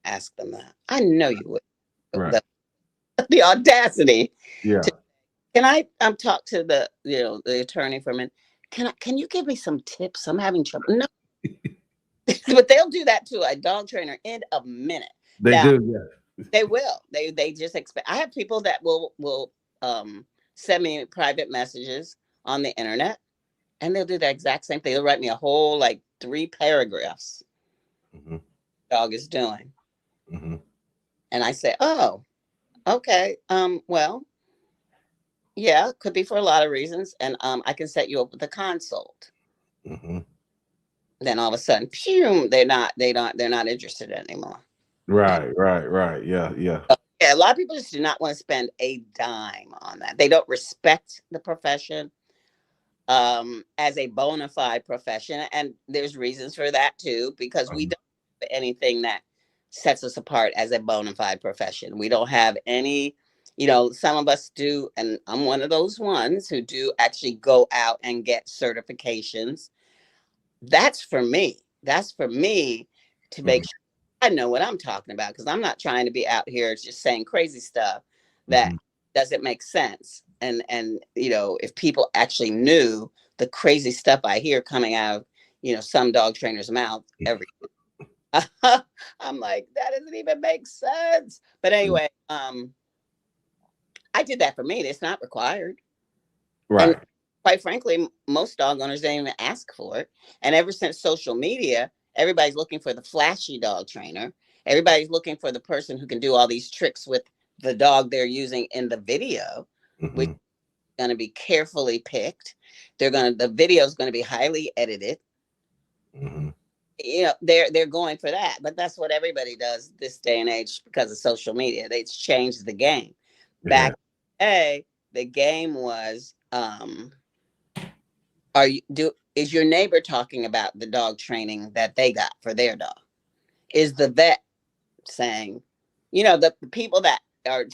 ask them that. I know you would. Right. The audacity. Yeah. Can I talk to the attorney for a minute? can you give me some tips? I'm having trouble. No, but they'll do that to a dog trainer in a minute. They Now, do, yeah. they will. They just expect. I have people that will send me private messages on the internet, and they'll do the exact same thing. They'll write me a whole like 3 paragraphs. Mm-hmm. Dog is doing, Mm-hmm. and I say, oh, okay. Well, yeah, could be for a lot of reasons, and I can set you up with a consult. Mm-hmm. Then all of a sudden, pew, they're not interested anymore. Right. Yeah, yeah. Yeah, a lot of people just do not want to spend a dime on that. They don't respect the profession as a bona fide profession, and there's reasons for that too, because we don't have anything that sets us apart as a bona fide profession. We don't have any, some of us do, and I'm one of those ones who do actually go out and get certifications. That's for me. That's for me to make Mm-hmm. sure I know what I'm talking about, because I'm not trying to be out here just saying crazy stuff that Mm-hmm. doesn't make sense. And if people actually knew the crazy stuff I hear coming out of some dog trainer's mouth every I'm like, that doesn't even make sense. But anyway, I did that for me. It's not required. And Right. quite frankly, most dog owners don't even ask for it. And ever since social media, everybody's looking for the flashy dog trainer. Everybody's looking for the person who can do all these tricks with the dog they're using in the video, which Mm-hmm. is going to be carefully picked. The video is going to be highly edited. Mm-hmm. They're going for that. But that's what everybody does this day and age because of social media. It's changed the game. Yeah. Back in the day, the game was is your neighbor talking about the dog training that they got for their dog? Is the vet saying, the people that are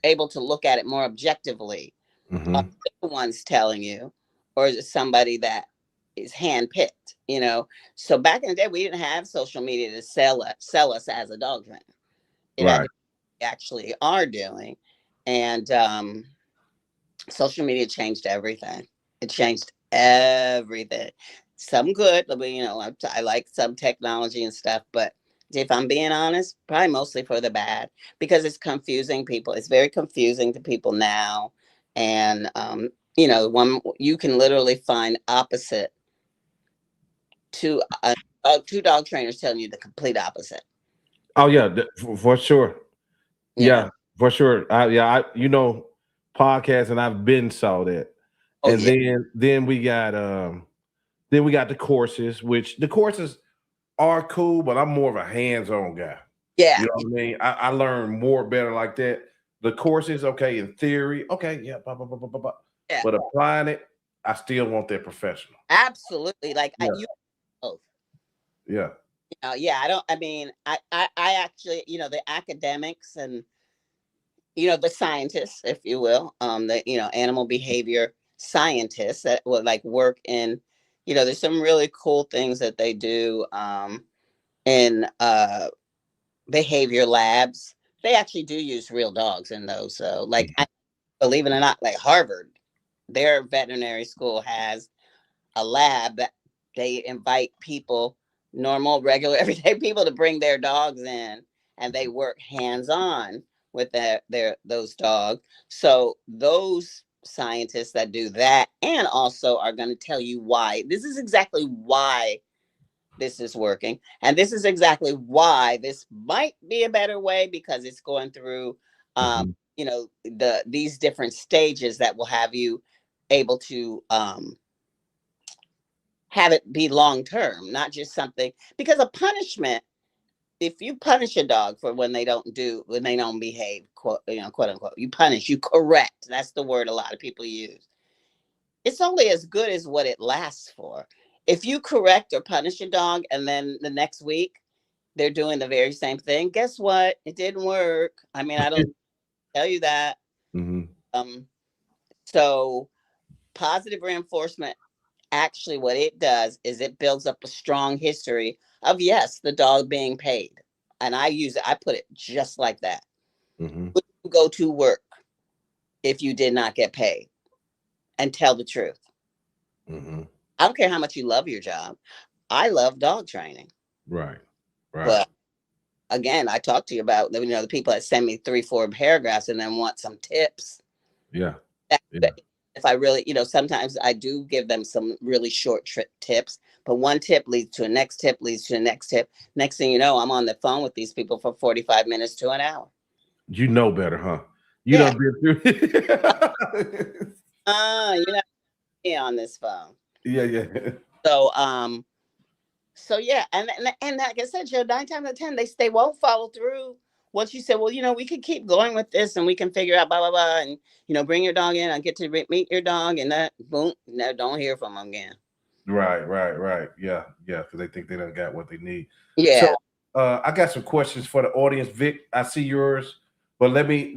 able to look at it more objectively are Mm-hmm. the ones telling you, or is it somebody that is handpicked? So back in the day, we didn't have social media to sell us as a dog trainer. It had Right. to be actually are doing, and social media changed everything. It changed everything. Some good, I mean, I like some technology and stuff, but if I'm being honest, probably mostly for the bad, because it's confusing people. It's very confusing to people now, and one you can literally find opposite two dog trainers telling you the complete opposite. Oh yeah, for sure. You know. Yeah, for sure. Podcasts, and I've been saw that. Oh And yeah. then we got the courses, which the courses are cool, but I'm more of a hands-on guy. Yeah. You know what I mean? I learn more better like that. The courses, okay, in theory, okay, yeah, blah, blah, blah, blah, blah, blah. Yeah. But applying it, I still want that professional. Absolutely. Like Yeah, you both. yeah. Yeah, I don't. I mean, I actually, the academics and the scientists, if you will, the animal behavior scientists that would like work in, there's some really cool things that they do in behavior labs. They actually do use real dogs in those. So, like, believe it or not, like Harvard, their veterinary school has a lab that they invite people, normal, regular, everyday people, to bring their dogs in, and they work hands on with those dogs. So those scientists that do that and also are going to tell you why this is exactly why this is working, and this is exactly why this might be a better way, because it's going through Mm-hmm. these different stages that will have you able to have it be long term, not just something, because a punishment, if you punish a dog for when they don't behave, quote unquote, you punish, you correct. That's the word a lot of people use. It's only as good as what it lasts for. If you correct or punish a dog and then the next week they're doing the very same thing, guess what? It didn't work. I mean, I don't tell you that. Mm-hmm. Um, so positive reinforcement, actually what it does is it builds up a strong history of, yes, the dog being paid. And I put it just like that. Mm-hmm. Would you go to work if you did not get paid? And tell the truth. Mm-hmm. I don't care how much you love your job. I love dog training. Right. Right. But again, I talked to you about, the people that send me 3, 4 paragraphs and then want some tips. Yeah. That, Yeah. if I really, sometimes I do give them some really short tips, but one tip leads to a next tip, leads to the next tip. Next thing you know, I'm on the phone with these people for 45 minutes to an hour. You know better, huh? You Yeah. done been through. You're not me on this phone. Yeah, yeah. So yeah, and like I said, Joe, 9 times out of 10, they won't follow through. Once you say, well, we can keep going with this, and we can figure out blah blah blah, and bring your dog in. I get to meet your dog, and that boom, no, don't hear from them again. Right. Yeah, because they think they done got what they need. Yeah. So I got some questions for the audience. Vic, I see yours, but let me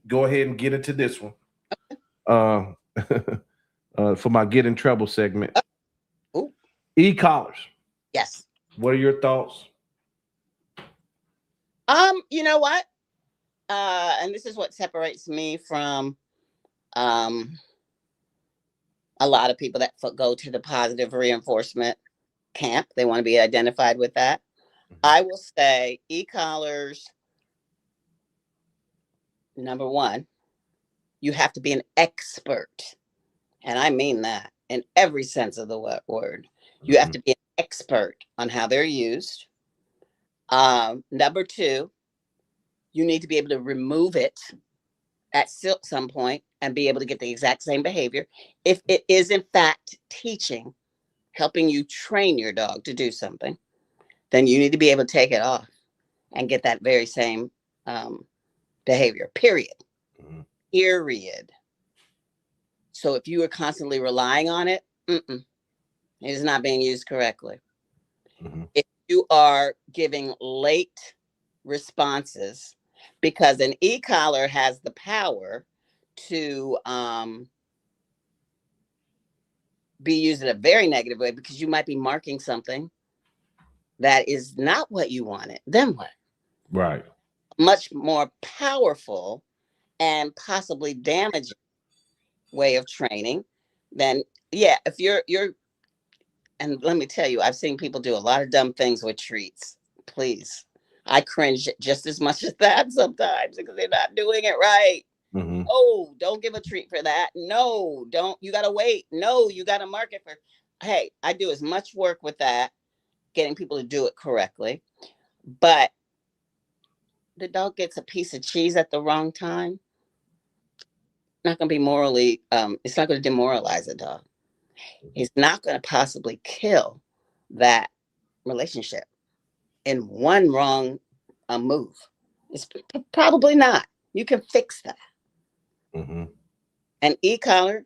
go ahead and get into this one. For my get in trouble segment. Ooh. E-collars. Yes. What are your thoughts? You know what? And this is what separates me from a lot of people that go to the positive reinforcement camp. They want to be identified with that. Mm-hmm. I will say e-collars, number one, you have to be an expert. And I mean that in every sense of the word. You have to be an expert on how they're used. Number two, you need to be able to remove it at some point and be able to get the exact same behavior. If it is in fact teaching, helping you train your dog to do something, then you need to be able to take it off and get that very same behavior, period. Mm-hmm. Period. So if you are constantly relying on it, it is not being used correctly. Mm-hmm. If you are giving late responses, because an e-collar has the power to be used in a very negative way, because you might be marking something that is not what you wanted. Then what? Right. Much more powerful and possibly damaging way of training than, if you're and let me tell you, I've seen people do a lot of dumb things with treats. Please. I cringe just as much as that sometimes because they're not doing it right. Mm-hmm. Oh, don't give a treat for that. No, don't. You got to wait. No, you got to mark it for. Hey, I do as much work with that, getting people to do it correctly. But the dog gets a piece of cheese at the wrong time. Not going to be morally, it's not going to demoralize the dog. It's not going to possibly kill that relationship in one wrong move. It's probably not. You can fix that. Mm-hmm. An e-collar,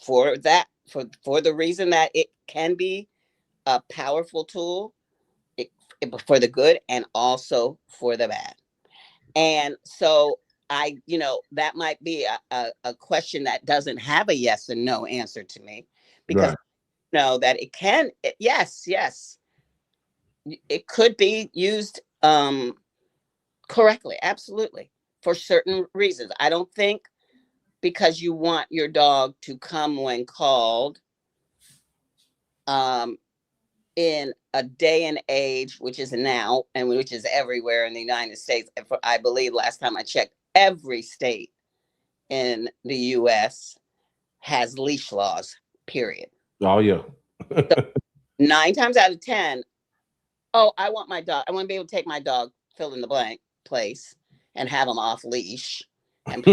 for that, for the reason that it can be a powerful tool for the good and also for the bad. And so that might be a question that doesn't have a yes and no answer to me, because I know that it can, yes, it could be used correctly, absolutely, for certain reasons. I don't think because you want your dog to come when called in a day and age, which is now and which is everywhere in the United States. I believe last time I checked, every state in the US has leash laws, period. Oh, yeah. So 9 times out of 10, I want my dog. I want to be able to take my dog, fill in the blank place, and have him off leash and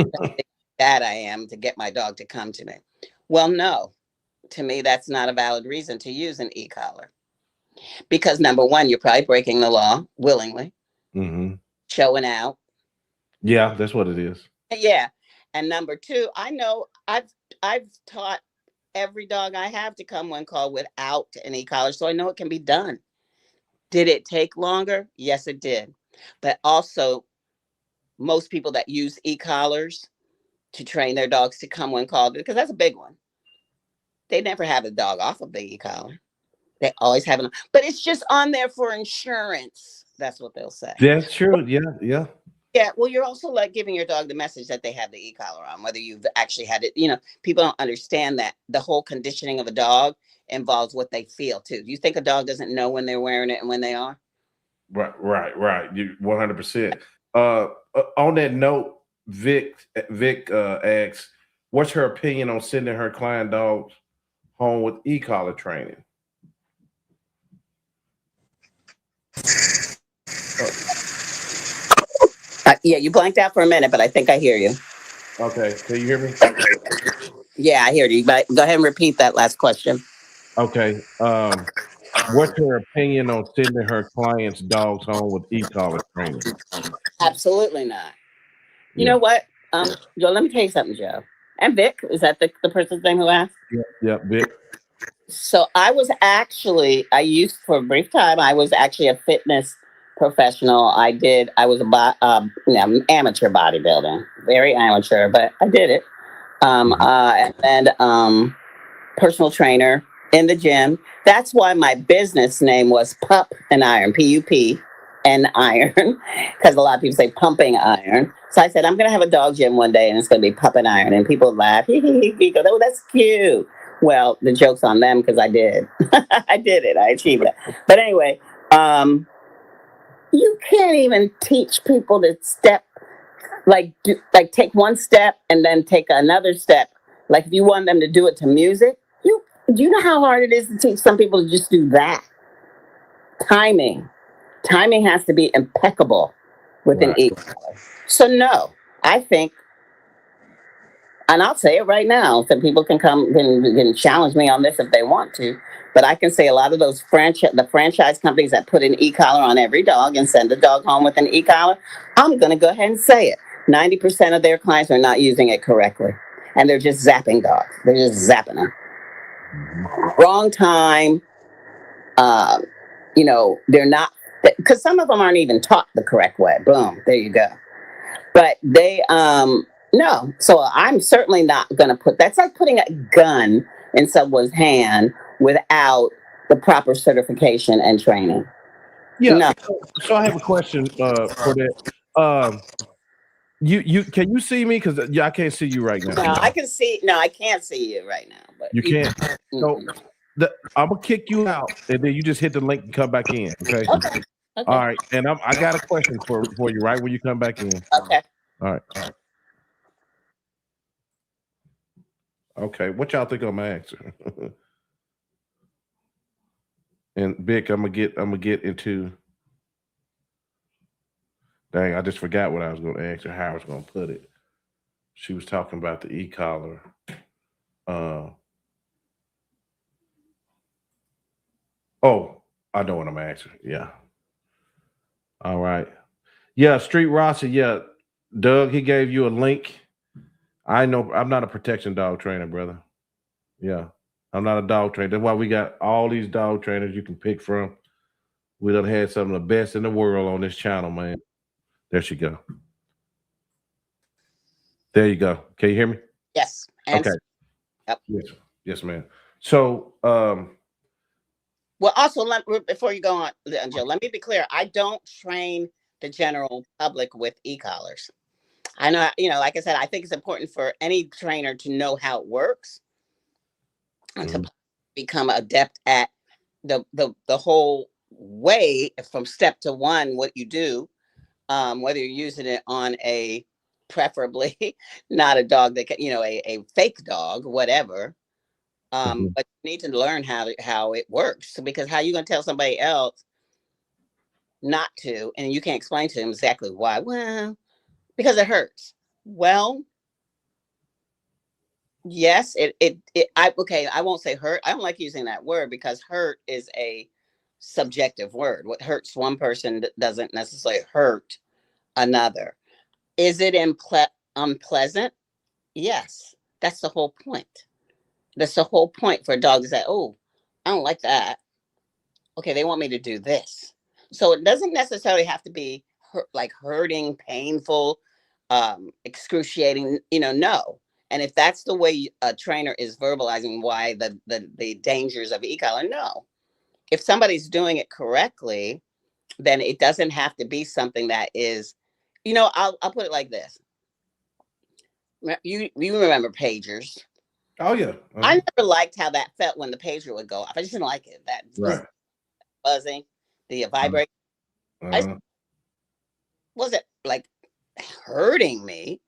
that I am to get my dog to come to me. Well, no, to me, that's not a valid reason to use an e-collar. Because number one, you're probably breaking the law willingly, showing out. Yeah, that's what it is. Yeah. And number two, I know I've taught every dog I have to come when called without an e-collar. So I know it can be done. Did it take longer? Yes, it did. But also, most people that use e-collars to train their dogs to come when called, because that's a big one, they never have the dog off of the e-collar. They always have it on, but it's just on there for insurance. That's what they'll say. That's true. Yeah. Yeah, well, you're also like giving your dog the message that they have the e-collar on, whether you've actually had it. You know, people don't understand that the whole conditioning of a dog involves what they feel too. Do you think a dog doesn't know when they're wearing it and when they are? Right. You 100%. On that note, Vic asks, what's her opinion on sending her client dogs home with e-collar training? Uh, Yeah, you blanked out for a minute, but I think I hear you. okay, can you hear me? Yeah, I hear you. But go ahead and repeat that last question. Okay. What's her opinion on sending her clients' dogs home with e-collar training? Absolutely not. You Yeah. know what? Joe, let me tell you something, Joe. And Vic, is that the person's name who asked? Yeah, Vic. So I used for a brief time, I was actually a fitness professional. I was amateur bodybuilding, very amateur, but I did it. Mhm. And personal trainer in the gym. That's why my business name was Pup and Iron, PUP and Iron, because a lot of people say pumping iron. So I said, I'm going to have a dog gym one day and it's going to be Pup and Iron. And people laugh. He goes, oh, that's cute. Well, the joke's on them because I did. I did it. I achieved it. But anyway, you can't even teach people to step like take one step and then take another step. Like if you want them to do it to music, do you know how hard it is to teach some people to just do that? Timing. Timing has to be impeccable with an Right. E. So no, I think, and I'll say it right now, so people can challenge me on this if they want to. But I can say a lot of those the franchise companies that put an e-collar on every dog and send the dog home with an e-collar, I'm going to go ahead and say it. 90% of their clients are not using it correctly, and they're just zapping dogs. They're just zapping them. Mhm. Wrong time. Um, they're not, because some of them aren't even taught the correct way. Boom, there you go. But they no, so I'm certainly not going to that's like putting a gun in someone's hand without the proper certification and training. Yeah. No. So I have a question for that. Um, you can you see me? Because I can't see you right now. No, I can see. No, I can't see you right now. But You you. can't. So I'm gonna kick you out, and then you just hit the link and come back in. Okay. Okay. All Okay. right. And I got a question for you right when you come back in. Okay. All right. Okay. What y'all think I'm gonna answer? And Vic, I'm gonna get into. Dang, I just forgot what I was gonna answer. How I was gonna put it. She was talking about the e-collar. Uh, oh, I know what I'm answering. Yeah. All right. Yeah, Street Rossi. Yeah, Doug, he gave you a link. I know I'm not a protection dog trainer, brother. Yeah, I'm not a dog trainer. That's why we got all these dog trainers you can pick from. We done had some of the best in the world on this channel, man. There she go. There you go. Can you hear me? Yes. And Okay. yep. Yes, yes, man. So, Well, also, before you go on, Joe, let me be clear. I don't train the general public with e-collars. I know, like I said, I think it's important for any trainer to know how it works and to mhm, become adept at the whole way from step to one, what you do, whether you're using it on a preferably not a dog that can, a fake dog, whatever. mhm. But you need to learn how it works. So, because how you gonna tell somebody else not to, and you can't explain to them exactly why? Well, because it hurts. Well, yes, I won't say hurt. I don't like using that word because hurt is a subjective word. What hurts one person doesn't necessarily hurt another. Is it unpleasant? Yes. That's the whole point. That's the whole point for a dog to say, "Oh, I don't like that. Okay, they want me to do this." So it doesn't necessarily have to be like hurting, painful, excruciating, no. And if that's the way a trainer is verbalizing why the dangers of e-collar, no. If somebody's doing it correctly, then it doesn't have to be something that is I'll put it like this. You remember pagers? Oh yeah. I never liked how that felt when the pager would go off. I just didn't like it. That Right. buzzing, the vibrate. I just wasn't like hurting me.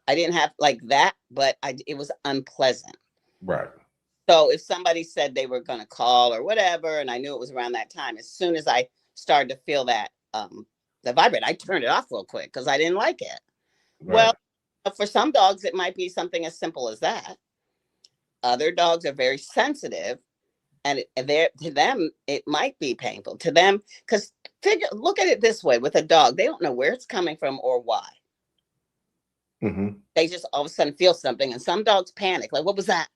I didn't have like that, but it was unpleasant. Right. So if somebody said they were going to call or whatever, and I knew it was around that time, as soon as I started to feel that the vibrate, I turned it off real quick because I didn't like it. Right. Well, for some dogs, it might be something as simple as that. Other dogs are very sensitive, and to them, it might be painful to them because look at it this way: with a dog, they don't know where it's coming from or why. Mm-hmm. They just all of a sudden feel something, and some dogs panic, like, "What was that?"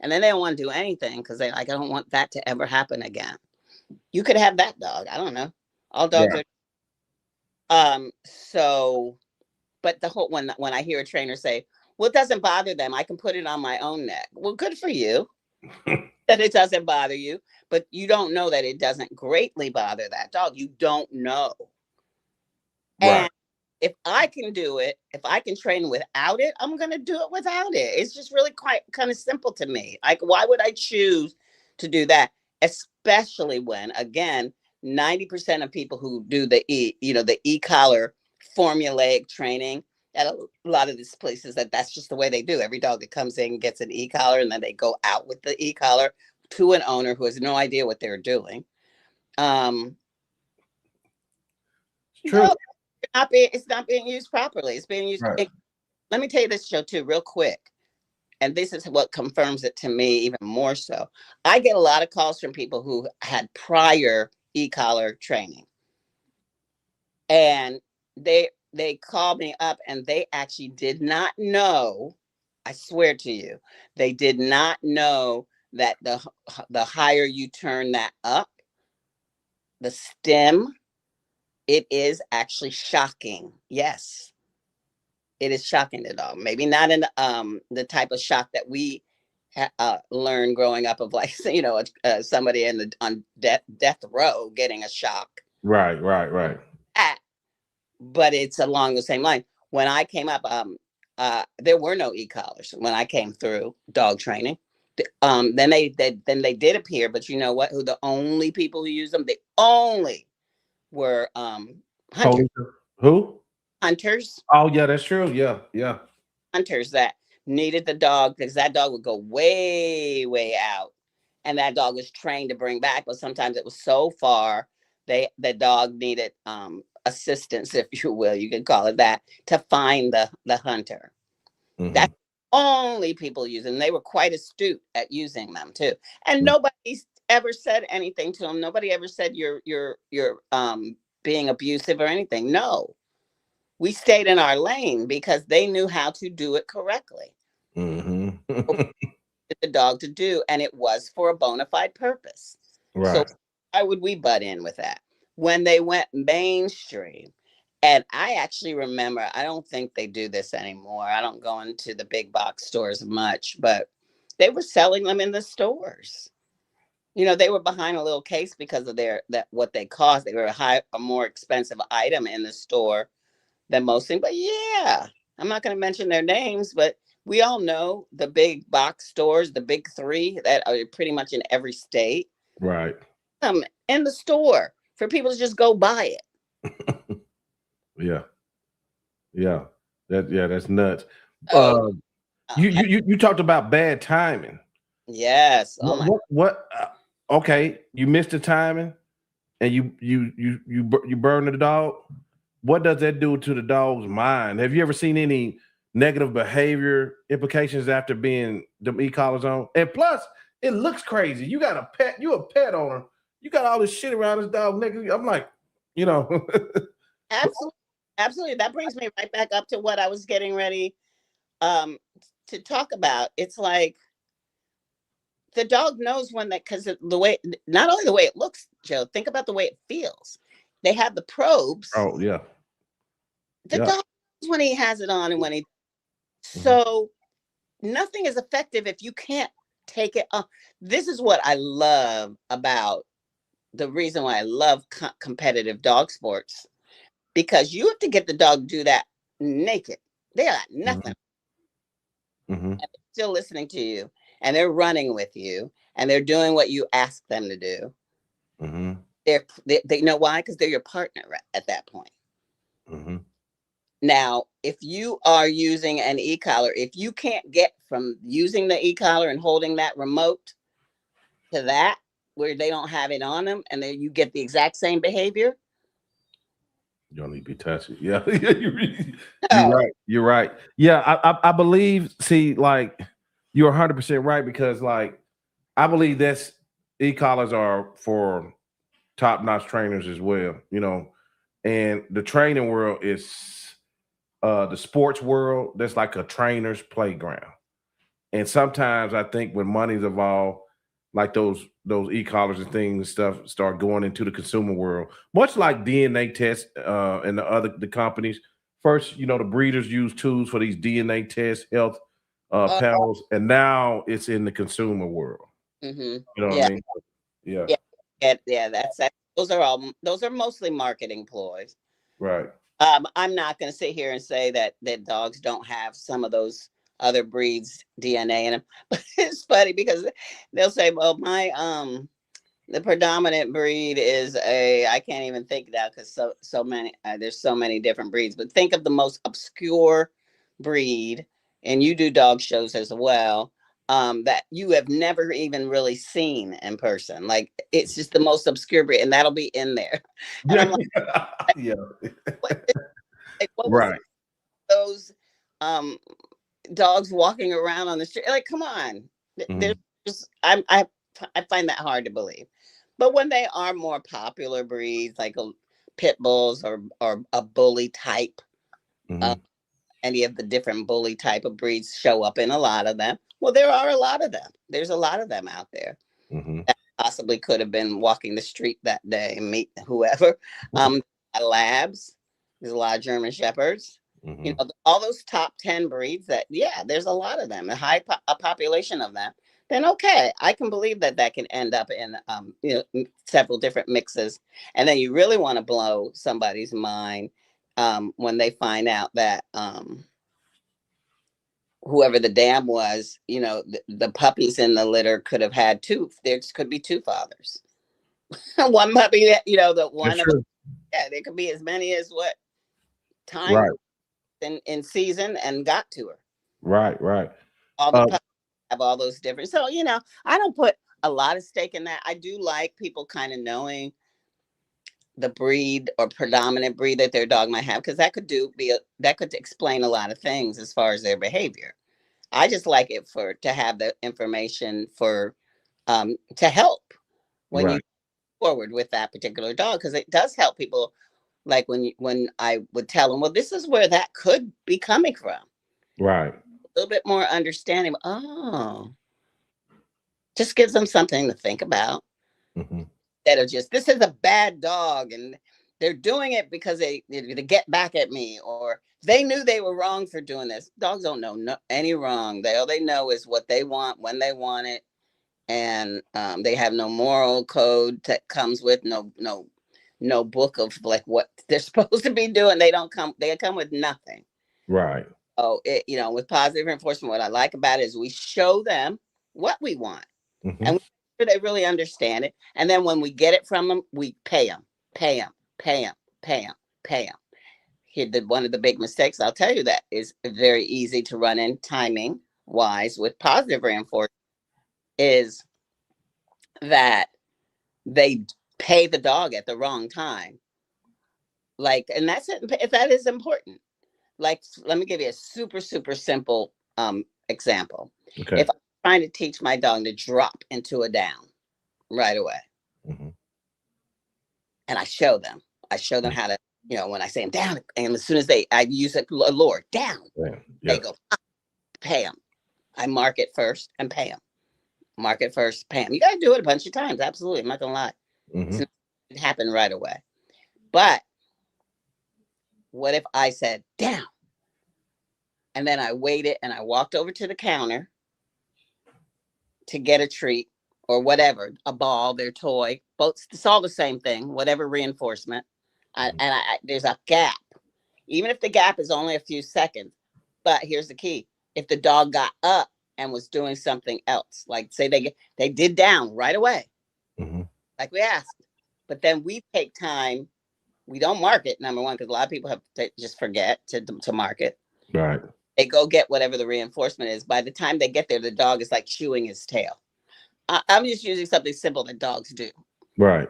And then they don't want to do anything because they like, I don't want that to ever happen again. You could have that dog. I don't know. All dogs Right. are. So, but the whole when I hear a trainer say, "Well, it doesn't bother them. I can put it on my own neck." Well, good for you that it doesn't bother you, but you don't know that it doesn't greatly bother that dog. You don't know. Right. And if I can do it, if I can train without it, I'm going to do it without it. It's just really quite kind of simple to me. Like, why would I choose to do that? Especially when, again, 90% of people who do the e-collar formulaic training at a lot of these places, that's just the way they do. Every dog that comes in gets an e-collar, and then they go out with the e-collar to an owner who has no idea what they're doing. It's true. It's not being used properly. It's being used. Right. Let me tell you this, Joe, too, real quick. And this is what confirms it to me even more so. I get a lot of calls from people who had prior e-collar training. And they called me up and they actually did not know, I swear to you, they did not know that the higher you turn that up, the stem, it is actually shocking. Yes. It is shocking to dog. Maybe not in the type of shock that we learned growing up of like somebody on death row getting a shock. Right. Right. Right. But it's along the same line. When I came up, there were no e-collars when I came through dog training. Then they did appear, but you know what? Who the only people who use them? The only were hunters. Who? Hunters. Oh yeah, that's true. Yeah. Yeah. Hunters that needed the dog because that dog would go way, way out. And that dog was trained to bring back, but sometimes it was so far the dog needed assistance, if you will, you can call it that, to find the hunter. Mm-hmm. That's only people using them. They were quite astute at using them too. And nobody ever said anything to them. Nobody ever said you're being abusive or anything. No. We stayed in our lane because they knew how to do it correctly. Mm-hmm. The dog to do, and it was for a bona fide purpose. Right. So why would we butt in with that? When they went mainstream, and I actually remember, I don't think they do this anymore. I don't go into the big box stores much, but they were selling them in the stores. They were behind a little case because of what they cost. They were a more expensive item in the store than most things. But yeah, I'm not going to mention their names, but we all know the big box stores, the big three that are pretty much in every state. Right. In the store for people to just go buy it. Yeah. Yeah. That's nuts. Oh, You talked about bad timing. Yes. Oh my. What okay, you missed the timing and you burn the dog. What does that do to the dog's mind? Have you ever seen any negative behavior implications after being the e-collars on? And plus, it looks crazy. You got a pet, you a pet owner. You got all this shit around this dog neck. I'm like, Absolutely. That brings me right back up to what I was getting ready to talk about. It's like the dog knows when because the way, not only the way it looks, Joe, think about the way it feels. They have the probes. Oh yeah. The dog knows when he has it on and when he. So nothing is effective if you can't take it off. This is what I love about the reason why I love competitive dog sports, because you have to get the dog to do that naked. They got nothing. Mm-hmm. And they're still listening to you, and they're running with you, and they're doing what you ask them to do. Mm-hmm. They know why, because they're your partner at that point. Mm-hmm. Now, if you are using an e-collar, if you can't get from using the e-collar and holding that remote to that, where they don't have it on them, and then you get the exact same behavior. You don't need to be touching. Yeah, you're No. right. You're right. Yeah, I believe. See, like you're 100% right because, like, I believe that's e-collars are for top-notch trainers as well. You know, and the training world is the sports world. That's like a trainer's playground. And sometimes I think when money's involved, like those e-collars and things and stuff start going into the consumer world, much like DNA tests and the companies. First, you know, the breeders use tools for these DNA tests, health Uh, panels, and now it's in the consumer world. mm-hmm. You know what Yeah, I mean? Yeah. yeah, yeah. That's that. Those are mostly marketing ploys. Right. I'm not going to sit here and say that dogs don't have some of those other breeds DNA in them. But it's funny because they'll say, "Well, my the predominant breed is a I can't even think now because so many there's so many different breeds. But think of the most obscure breed, and you do dog shows as well." That you have never even really seen in person. Like it's just the most obscure breed, and that'll be in there. And I'm Yeah. like, Yeah. what, like, what was Right. those um dogs walking around on the street? Like, come on. There's Mhm. just I find that hard to believe. But when they are more popular breeds, like pit bulls or a bully type, uh, Mhm. any of the different bully type of breeds show up in a lot of them. Well, there are a lot of them. There's a lot of them out there Mhm. that possibly could have been walking the street that day and meet whoever. Labs. There's a lot of German shepherds. You Mhm. know, all those top 10 breeds that, yeah, there's a lot of them, a population of them. Then okay, I can believe that can end up in several different mixes, and then you really want to blow somebody's mind when they find out that whoever the dam was, the puppies in the litter could have had two. There could be two fathers. One puppy, the That's one of them, true. yeah, there could be as many as what time Right. in season and got to her. Right. Right. All the Uh, puppies have all those different. So, I don't put a lot of stake in that. I do like people kind of knowing the breed or predominant breed that their dog might have, because that could explain a lot of things as far as their behavior. I just like it to have the information for to help when you right. forward with that particular dog, because it does help people. Like when I would tell them, well, this is where that could be coming from. Right. A little bit more understanding. Oh, just gives them something to think about. Mhm. Instead of just, this is a bad dog and they're doing it because they to get back at me, or they knew they were wrong for doing this. Dogs don't know any wrong. All they know is what they want when they want it, and they have no moral code that comes with no book of like what they're supposed to be doing. They come with nothing. Right. Oh, with positive reinforcement, what I like about it is we show them what we want, Mhm. and we make sure they really understand it. And then when we get it from them, we pay them, pay them, pay them, pay them, pay them. One of the big mistakes, I'll tell you, that is very easy to run in timing wise with positive reinforcement, is that they pay the dog at the wrong time. Like, and that's it. If that is important. Like, let me give you a super, super simple example. Okay. If I'm trying to teach my dog to drop into a down right away, Mhm. and I show them how to, when I say them down, and as soon as I use a lure down, Yeah. they Yeah. go, pay them. I mark it first and pay them. Mark it first, pay them. You got to do it a bunch of times. Absolutely. I'm not going to lie. Mhm. It happened right away. But what if I said down, and then I waited and I walked over to the counter to get a treat or whatever, a ball, their toy, both, it's all the same thing, whatever reinforcement. Mhm. There's a gap. even if the gap is only a few seconds. But here's the key: if the dog got up and was doing something else, like say they did down right away, like we asked, but then we take time. We don't mark it, number one, because a lot of people just forget to mark it. Right. They go get whatever the reinforcement is. By the time they get there, the dog is like chewing his tail. I'm just using something simple that dogs do. Right.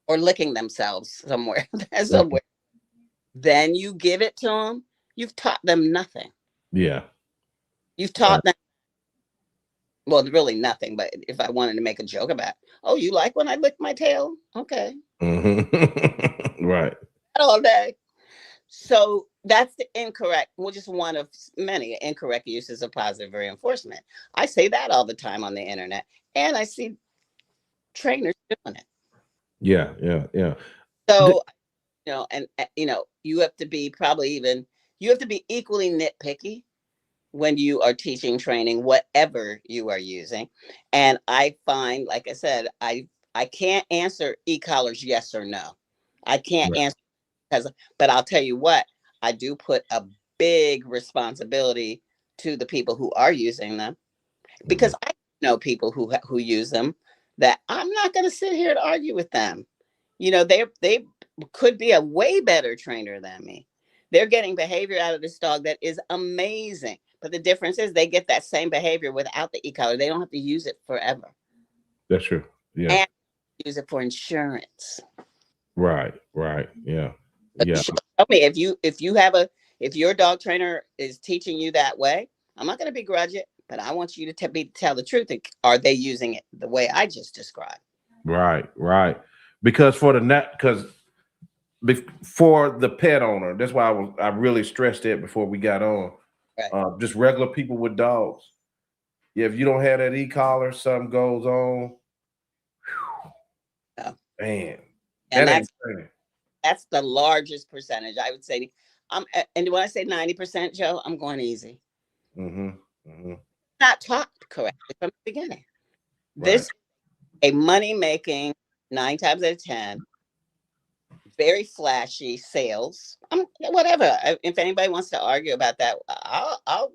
Or licking themselves somewhere. Somewhere. Then you give it to them. You've taught them nothing. Yeah. You've taught them, well, really nothing. But if I wanted to make a joke about, oh, you like when I lick my tail? Okay. Right. All day. So that's the incorrect, well, just one of many incorrect uses of positive reinforcement. I say that all the time on the internet, and I see trainers doing it. Yeah, yeah, yeah. So, and you have to be equally nitpicky when you are teaching, training, whatever you are using. And I find, like I said, I can't answer e-collars yes or no. I can't answer but I'll tell you what, I do put a big responsibility to the people who are using them, because I know people who use them that I'm not going to sit here and argue with them. They could be a way better trainer than me. They're getting behavior out of this dog that is amazing. But the difference is they get that same behavior without the e-collar. They don't have to use it forever. That's true. Yeah. And use it for insurance. Right. Yeah. Yeah. Tell me if your dog trainer is teaching you that way, I'm not going to begrudge it, but I want you to tell the truth. Are they using it the way I just described? Right. Because for the pet owner, that's why I really stressed it before we got on. Right. Just regular people with dogs. Yeah, if you don't have that e-collar, something goes on. Yeah. Man, and that's the largest percentage, I would say. And when I say 90%, Joe, I'm going easy. Not taught correctly from the beginning. Right. This is a money-making 9 times out of 10, very flashy sales. Whatever. If anybody wants to argue about that, I'll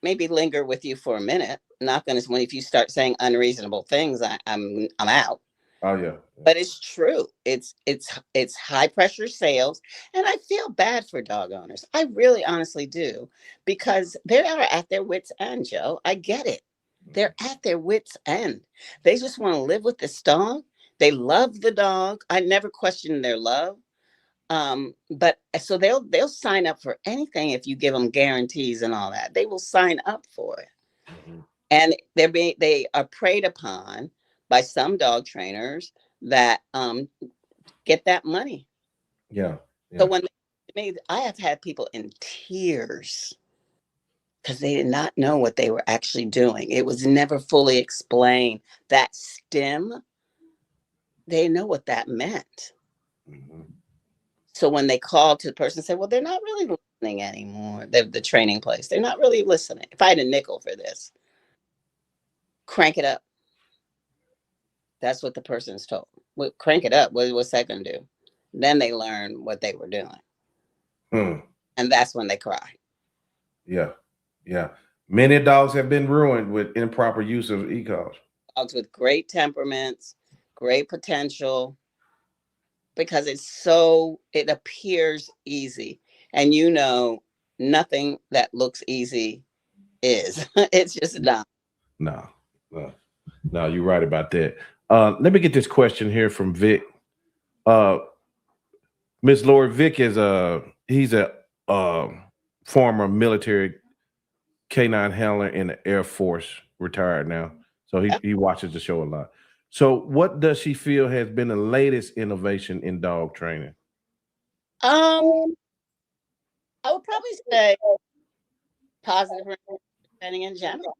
maybe linger with you for a minute. Not going to. If you start saying unreasonable things, I'm out. Oh yeah. But it's true. It's high pressure sales, and I feel bad for dog owners. I really honestly do, because they are at their wits' end, Joe. I get it. They're at their wits' end. They just want to live with this dog. They love the dog. I never question their love. But so they'll sign up for anything if you give them guarantees and all that. They will sign up for it. And they are preyed upon by some dog trainers that get that money. Yeah. So I have had people in tears because they did not know what they were actually doing. It was never fully explained. That stim, they know what that meant. So when they called to the person and said, well, they're not really listening anymore, the training place, they're not really listening. If I had a nickel for this, crank it up. That's what the person's told. Well, crank it up. What's that going to do? Then they learn what they were doing. And that's when they cry. Yeah. Many dogs have been ruined with improper use of e-collars. Dogs with great temperaments, great potential, because it appears easy. And nothing that looks easy is. It's just not. No, you're right about that. Let me get this question here from Vic. Miss Laurie, Vic he's a former military canine handler in the Air Force, retired now. So he watches the show a lot. So what does she feel has been the latest innovation in dog training? I would probably say positive training in general.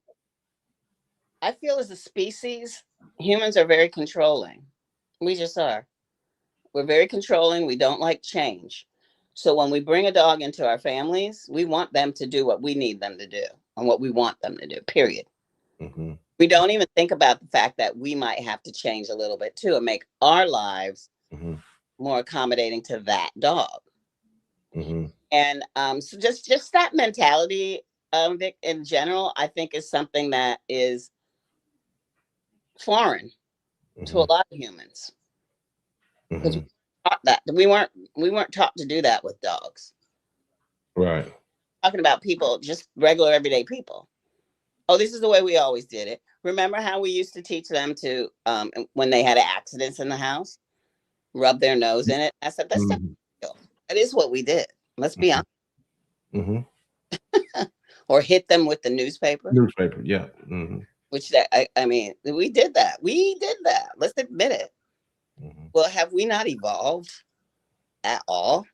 I feel as a species, humans are very controlling. We just are. We're very controlling. We don't like change. So when we bring a dog into our families, we want them to do what we need them to do and what we want them to do, period. We don't even think about the fact that we might have to change a little bit too and make our lives more accommodating to that dog. Mm-hmm. And so just that mentality, Vic, in general, I think is something that is foreign to a lot of humans, because Mm-hmm. we weren't taught to do that with dogs. Right. Talking about people, just regular everyday people. Oh, this is the way we always did it. Remember how we used to teach them to, when they had accidents in the house, rub their nose in it? I said, that's not Mm-hmm. real. That is what we did. Let's be honest. Mm-hmm. Or hit them with the newspaper, Newspaper. Yeah. Mm-hmm. which that I mean, we did that. We did that. Let's admit it. Mm-hmm. Well, have we not evolved at all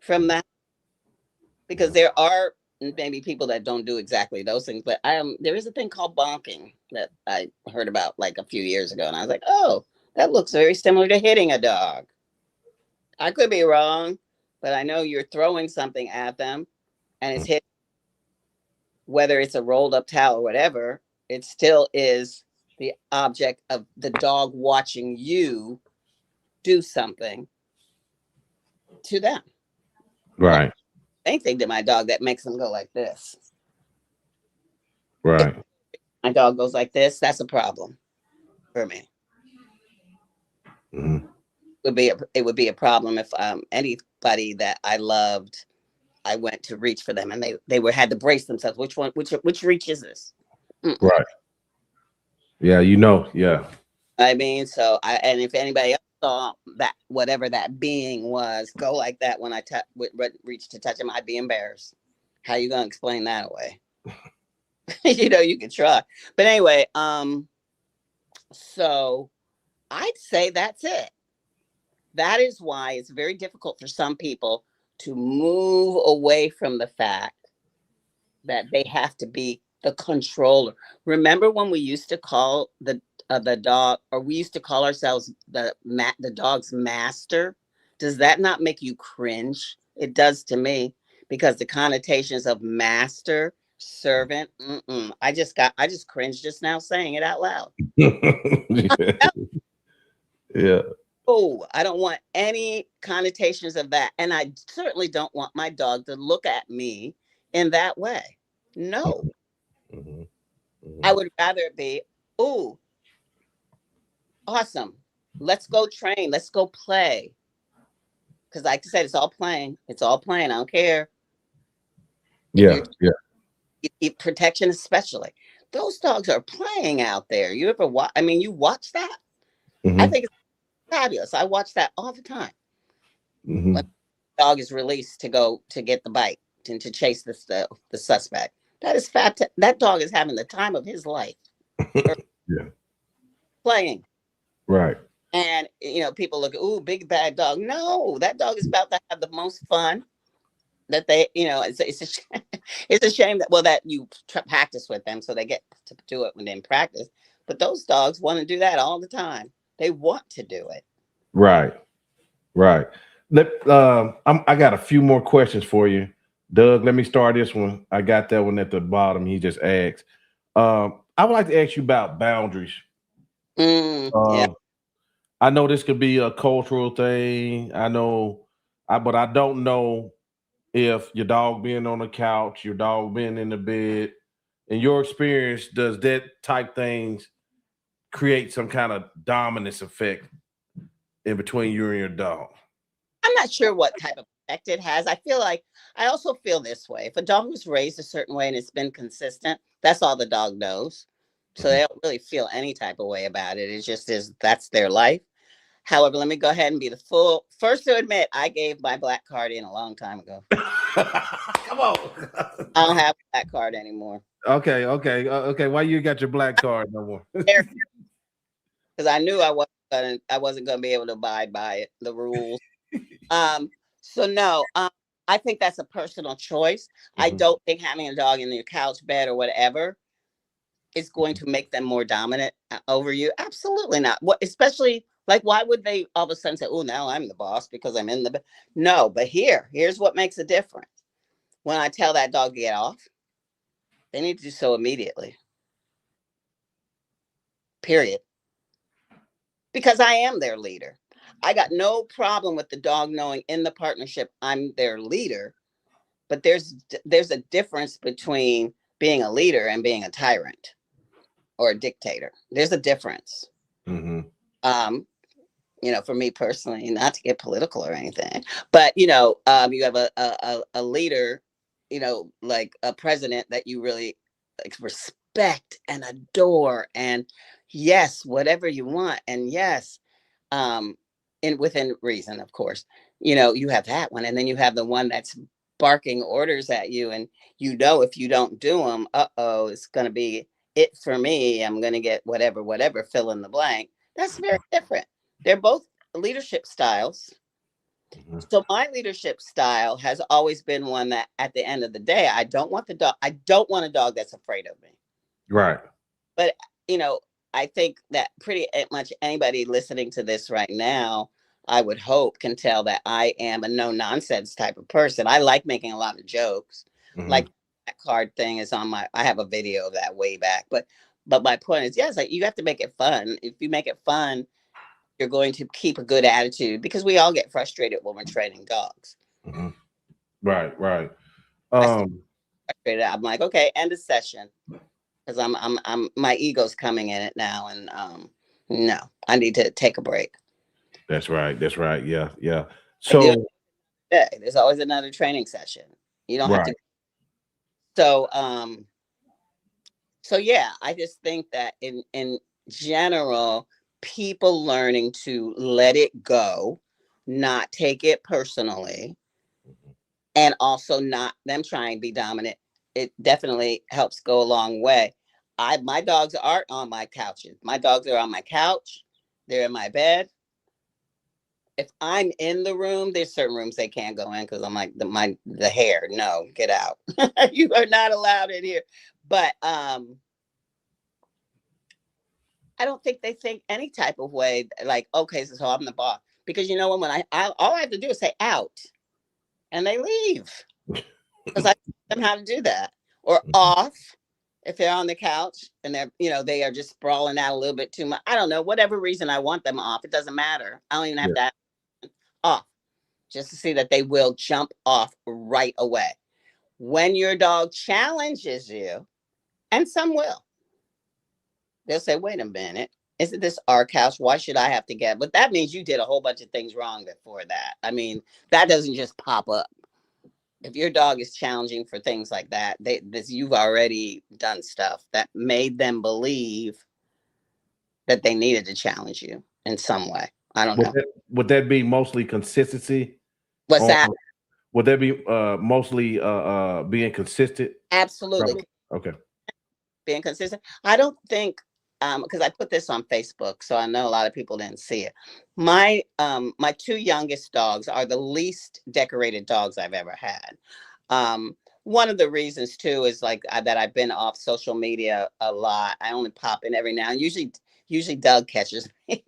from that? Because there are maybe people that don't do exactly those things, but there is a thing called bonking that I heard about like a few years ago, and I was like, oh, that looks very similar to hitting a dog. I could be wrong, but I know you're throwing something at them and it's hit, whether it's a rolled up towel or whatever, it still is the object of the dog watching you do something to them. Well, Right. same thing to my dog that makes them go like this. If Right. my dog goes like this, that's a problem for me. Mm-hmm. It would be a problem if anybody that I loved, I went to reach for them and they were had to brace themselves. Which reach is this? Mm-mm. Right. Yeah. You know. Yeah. I mean, so and if anybody else saw that whatever that being was go like that when I would reach to touch him, I'd be embarrassed. How you gonna explain that away? You can try, but anyway, so I'd say that's it. That is why it's very difficult for some people to move away from the fact that they have to be the controller. Remember when we used to call the dog, or we used to call ourselves the dog's master? Does that not make you cringe? It does to me, because the connotations of master, servant. I just cringed just now saying it out loud. Yeah. Oh, I don't want any connotations of that. And I certainly don't want my dog to look at me in that way. No, Mm-hmm. I Mm-hmm. would rather it be, oh, awesome. Let's go train. Let's go play. Because, like I said, it's all playing. It's all playing. I don't care if Yeah. Yeah. protection, especially. Those dogs are playing out there. You ever watch? I mean, you watch that? I Mm-hmm. think it's fabulous. I watch that all the time. Mm-hmm. When dog is released to go to get the bite and to chase the suspect. That is fat. That dog is having the time of his life Yeah. playing. Right. And people look at, ooh, big bad dog. No, that dog is about to have the most fun that it's it's a shame that that you practice with them, so they get to do it when they're in practice. But those dogs want to do that all the time. They want to do it. Right. Right. I got a few more questions for you, Doug. Let me start this one. I got that one at the bottom. He just asked. I would like to ask you about boundaries. Yeah. I know this could be a cultural thing. I know, but I don't know if your dog being on the couch, your dog being in the bed, in your experience, does that type things create some kind of dominance effect in between you and your dog? I'm not sure what type of effect it has. I also feel this way. If a dog was raised a certain way and it's been consistent, that's all the dog knows. So they Mhm. don't really feel any type of way about it. It just is, that's their life. However, let me go ahead and be the first to admit I gave my black card in a long time ago. Come on. I don't have a black card anymore. Okay, okay, okay. Why you got your black card no more? Because I knew I wasn't gonna be able to abide by it, the rules. So no, I think that's a personal choice. I Mhm. don't think having a dog in your couch bed or whatever is going to make them more dominant over you. Absolutely not. What, especially like, why would they all of a sudden say, "Oh, now I'm the boss because I'm in the bed"? No, but here's what makes a difference. When I tell that dog to get off, they need to do so immediately. Period. Because I am their leader. I got no problem with the dog knowing in the partnership I'm their leader, but there's a difference between being a leader and being a tyrant or a dictator. There's a difference. Mm-hmm. For me personally, not to get political or anything, but you have a leader, like a president that you really like respect and adore, and yes, whatever you want, and yes, and within reason, of course. You have that one, and then you have the one that's barking orders at you, and if you don't do them, it's going to be it for me. I'm going to get whatever, fill in the blank. That's very different. They're both leadership styles. Mm-hmm. So my leadership style has always been one that at the end of the day, I don't want a dog that's afraid of me. Right. But, I think that pretty much anybody listening to this right now, I would hope, can tell that I am a no nonsense type of person. I like making a lot of jokes. Mm-hmm. Like that card thing is I have a video of that way back. But my point is, yes, like you have to make it fun. If you make it fun, you're going to keep a good attitude, because we all get frustrated when we're training dogs. Mm-hmm. Right. Frustrated. I'm like, okay, end of session. Because I'm my ego's coming in it now, and no, I need to take a break. That's right. Yeah. Yeah, So there's always another training session. You don't have right. to. So so yeah, I just think that in general, people learning to let it go, not take it personally, and also not them trying to be dominant, it definitely helps go a long way. My dogs aren't on my couches. My dogs are on my couch. They're in my bed. If I'm in the room, there's certain rooms they can't go in because I'm like the hair. No, get out. You are not allowed in here. But I don't think they think any type of way like, okay, so I'm the boss, because when I all I have to do is say out, and they leave. Because I teach them how to do that. Or off, if they're on the couch and they are just sprawling out a little bit too much. I don't know, whatever reason I want them off, it doesn't matter. I don't even have to ask them off, just to see that they will jump off right away. When your dog challenges you, and some will, they'll say, wait a minute, isn't this our couch? Why should I have to get? But that means you did a whole bunch of things wrong before that. I mean, that doesn't just pop up. If your dog is challenging for things like that, you've already done stuff that made them believe that they needed to challenge you in some way. I don't know. Would that be mostly consistency? What's Or that? would that be mostly being consistent? Absolutely. Okay. Being consistent. I don't think, because I put this on Facebook, so I know a lot of people didn't see it. My two youngest dogs are the least decorated dogs I've ever had. One of the reasons too is like that I've been off social media a lot. I only pop in every now and usually Doug catches me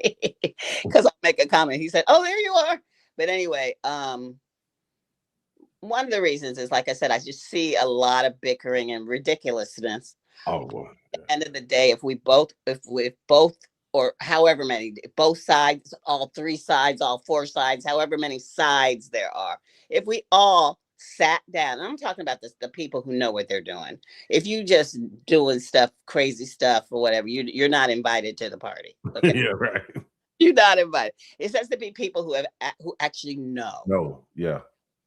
because I make a comment. He said, "Oh, there you are." But anyway, one of the reasons is, like I said, I just see a lot of bickering and ridiculousness. Oh, boy. At the end of the day, if we both, or however many, both sides, all three sides, all four sides, however many sides there are, if we all sat down, I'm talking about the people who know what they're doing. If you just doing stuff, crazy stuff or whatever, you're not invited to the party. Okay? Yeah, right. You're not invited. It has to be people who actually know No, yeah.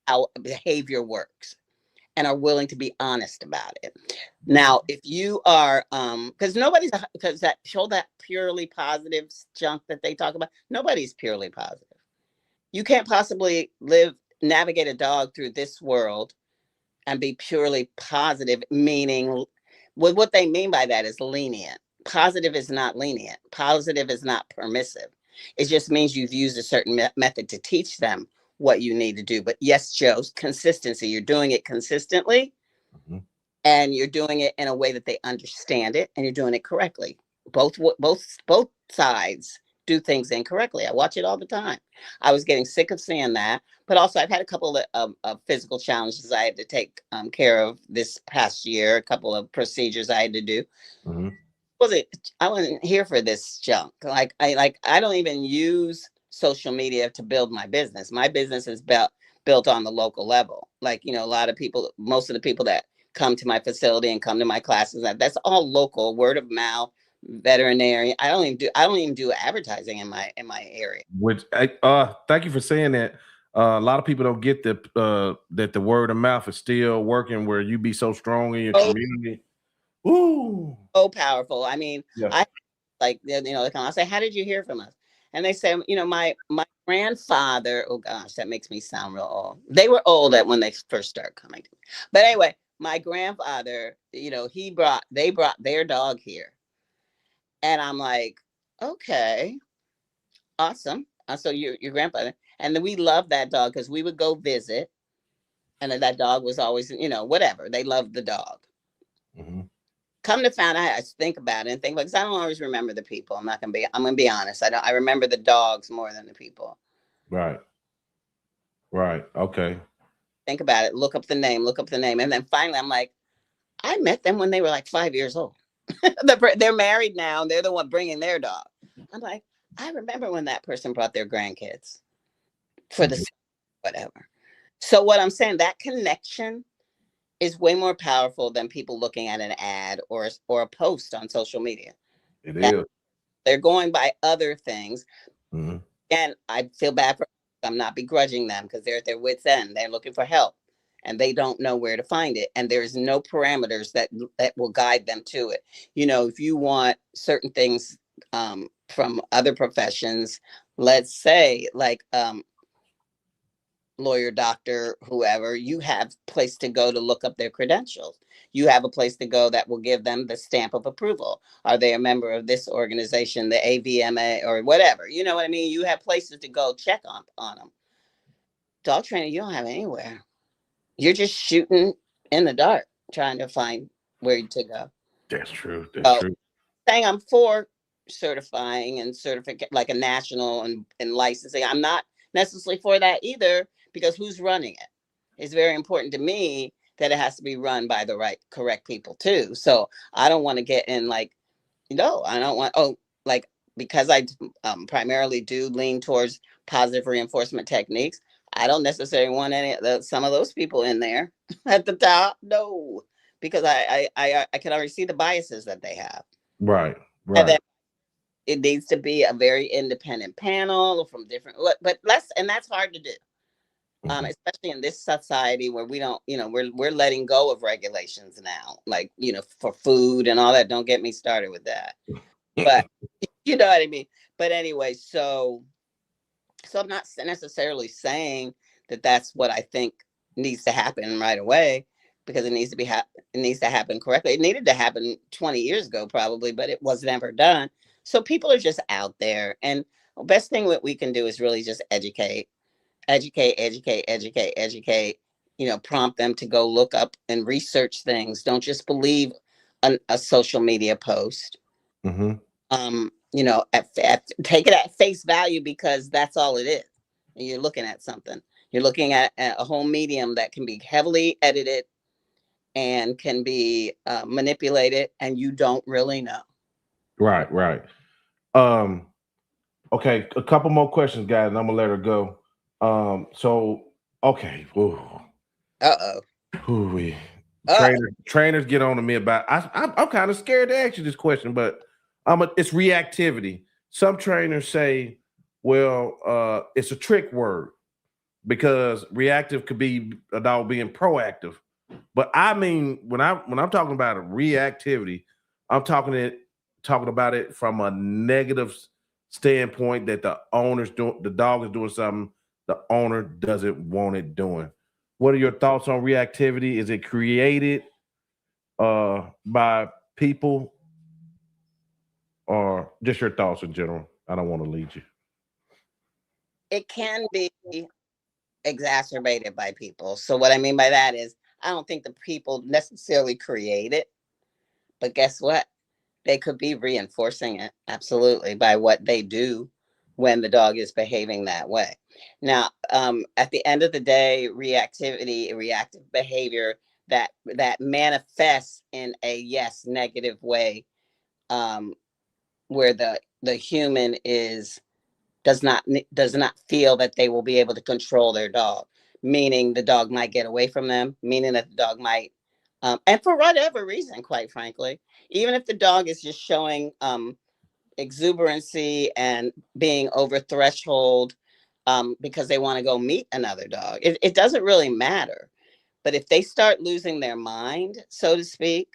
how behavior works and are willing to be honest about it. Now, if you are, because that purely positive junk that they talk about, nobody's purely positive. You can't possibly navigate a dog through this world and be purely positive, meaning what they mean by that is lenient. Positive is not lenient. Positive is not permissive. It just means you've used a certain method to teach them what you need to do. But yes, Joe's consistency. You're doing it consistently, and you're doing it in a way that they understand it, and you're doing it correctly. Both sides do things incorrectly. I watch it all the time. I was getting sick of seeing that, but also I've had a couple of physical challenges I had to take care of this past year. A couple of procedures I had to do. I wasn't here for this junk. I don't even use social media to build my business. My business is built on the local level. Like, a lot of people, most of the people that come to my facility and come to my classes, that's all local, word of mouth, veterinary. I don't even do advertising in my area. Which thank you for saying that. A lot of people don't get that the word of mouth is still working where you be so strong in your community. Ooh. So powerful. I mean, Yeah. I like, they come, I say, how did you hear from us? And they say, my grandfather, oh gosh, that makes me sound real old. They were old when they first started coming to me. But anyway, my grandfather, they brought their dog here. And I'm like, okay, awesome. So your grandfather. And then we loved that dog because we would go visit. And then that dog was always, whatever. They loved the dog. Mm-hmm. Come to find out, I think about it and think, because I don't always remember the people. I'm gonna be honest. I remember the dogs more than the people. Right. Okay. Think about it, look up the name. And then finally I'm like, I met them when they were like 5 years old. They're married now, and they're the one bringing their dog. I'm like, I remember when that person brought their grandkids for the whatever. So what I'm saying, that connection is way more powerful than people looking at an ad or a post on social media. It is. They're going by other things. Mm-hmm. And I feel bad for them. I'm not begrudging them because they're at their wits' end. They're looking for help and they don't know where to find it. And there's no parameters that will guide them to it. If you want certain things from other professions, let's say like lawyer, doctor, whoever, you have a place to go to look up their credentials. You have a place to go that will give them the stamp of approval. Are they a member of this organization, the AVMA or whatever? You know what I mean? You have places to go check on them. Dog training, you don't have anywhere. You're just shooting in the dark, trying to find where to go. That's true. That's true. Saying I'm for certifying and certificate like a national and licensing. I'm not necessarily for that either, because who's running it? It's very important to me that it has to be run by the correct people too. So I don't want to get in like, I don't want, like, because I primarily do lean towards positive reinforcement techniques. I don't necessarily want some of those people in there at the top. No, because I can already see the biases that they have. Right. And then it needs to be a very independent panel from different, but and that's hard to do. Especially in this society where we don't, we're letting go of regulations now, like, for food and all that. Don't get me started with that. But you know what I mean? But anyway, so I'm not necessarily saying that that's what I think needs to happen right away, because it needs to happen correctly. It needed to happen 20 years ago, probably, but it was never done. So people are just out there, and the best thing that we can do is really just educate, prompt them to go look up and research things. Don't just believe a social media post. Mm-hmm. Take it at face value, because that's all it is. And you're looking at something. You're looking at a whole medium that can be heavily edited and can be manipulated, and you don't really know. Right. Okay, a couple more questions, guys, and I'm gonna let her go. Okay. We trainers get on to me about. I'm kind of scared to ask you this question, but it's reactivity. Some trainers say, well, it's a trick word because reactive could be a dog being proactive. But I mean, when I'm talking about reactivity, I'm talking about it from a negative standpoint, that the dog is doing something the owner doesn't want it doing. What are your thoughts on reactivity? Is it created by people, or just your thoughts in general? I don't want to lead you. It can be exacerbated by people. So what I mean by that is, I don't think the people necessarily create it, but guess what? They could be reinforcing it, absolutely, by what they do when the dog is behaving that way. Now, at the end of the day, reactive behavior that manifests in a negative way, where the human is does not feel that they will be able to control their dog, meaning the dog might get away from them, meaning that the dog might, and for whatever reason, quite frankly, even if the dog is just showing exuberancy and being over threshold because they want to go meet another dog, it doesn't really matter. But if they start losing their mind, so to speak,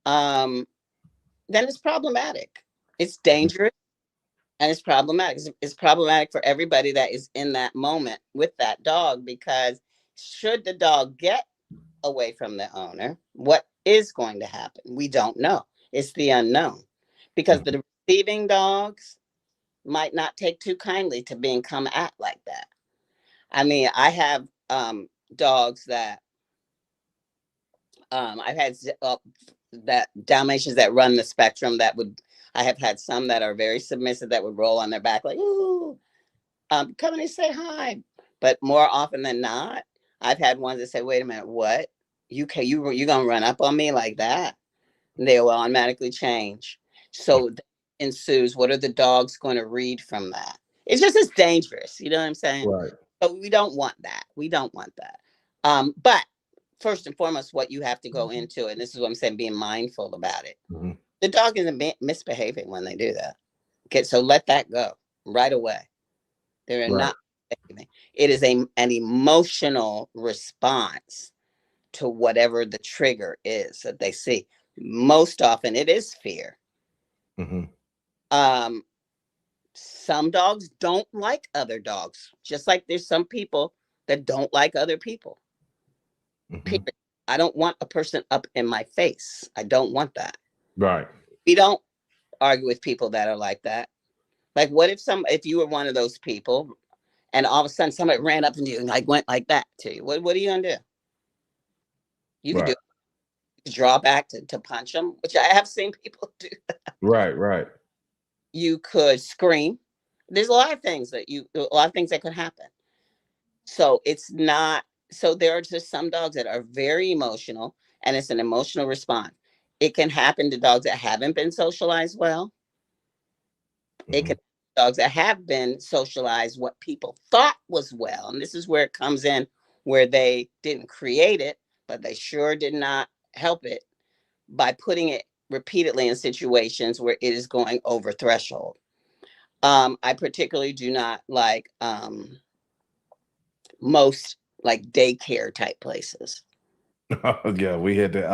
then it's problematic. It's dangerous. And it's problematic. It's problematic for everybody that is in that moment with that dog, because should the dog get away from the owner, what is going to happen? We don't know. It's the unknown, because the receiving dogs might not take too kindly to being come at like that. I mean, I have dogs that I've had that Dalmatians that run the spectrum that would, I have had some that are very submissive that would roll on their back like, ooh, come in and say hi. But more often than not, I've had ones that say, wait a minute, what? You gonna run up on me like that? And they will automatically change. So ensues, what are the dogs going to read from that? It's just as dangerous. You know what I'm saying? Right. But we don't want that. We don't want that. But first and foremost, what you have to go into, and this is what I'm saying, being mindful about it. The dog isn't misbehaving when they do that. Okay, so let that go right away. They're not misbehaving. It is an emotional response to whatever the trigger is that they see. Most often it is fear. Some dogs don't like other dogs, just like there's some people that don't like other people. Period. I don't want a person up in my face. I don't want that. Right. We don't argue with people that are like that. Like, what if you were one of those people and all of a sudden somebody ran up to you and like went like that to you? What are you gonna do? You could draw back to punch them, which I have seen people do. Right. You could scream. There's a lot of things that could happen. So it's not. So there are just some dogs that are very emotional, and it's an emotional response. It can happen to dogs that haven't been socialized well. It can be dogs that have been socialized what people thought was well, and this is where it comes in, where they didn't create it, but they sure did not help it by putting it repeatedly in situations where it is going over threshold. I particularly do not like most like daycare type places. Yeah, we had that.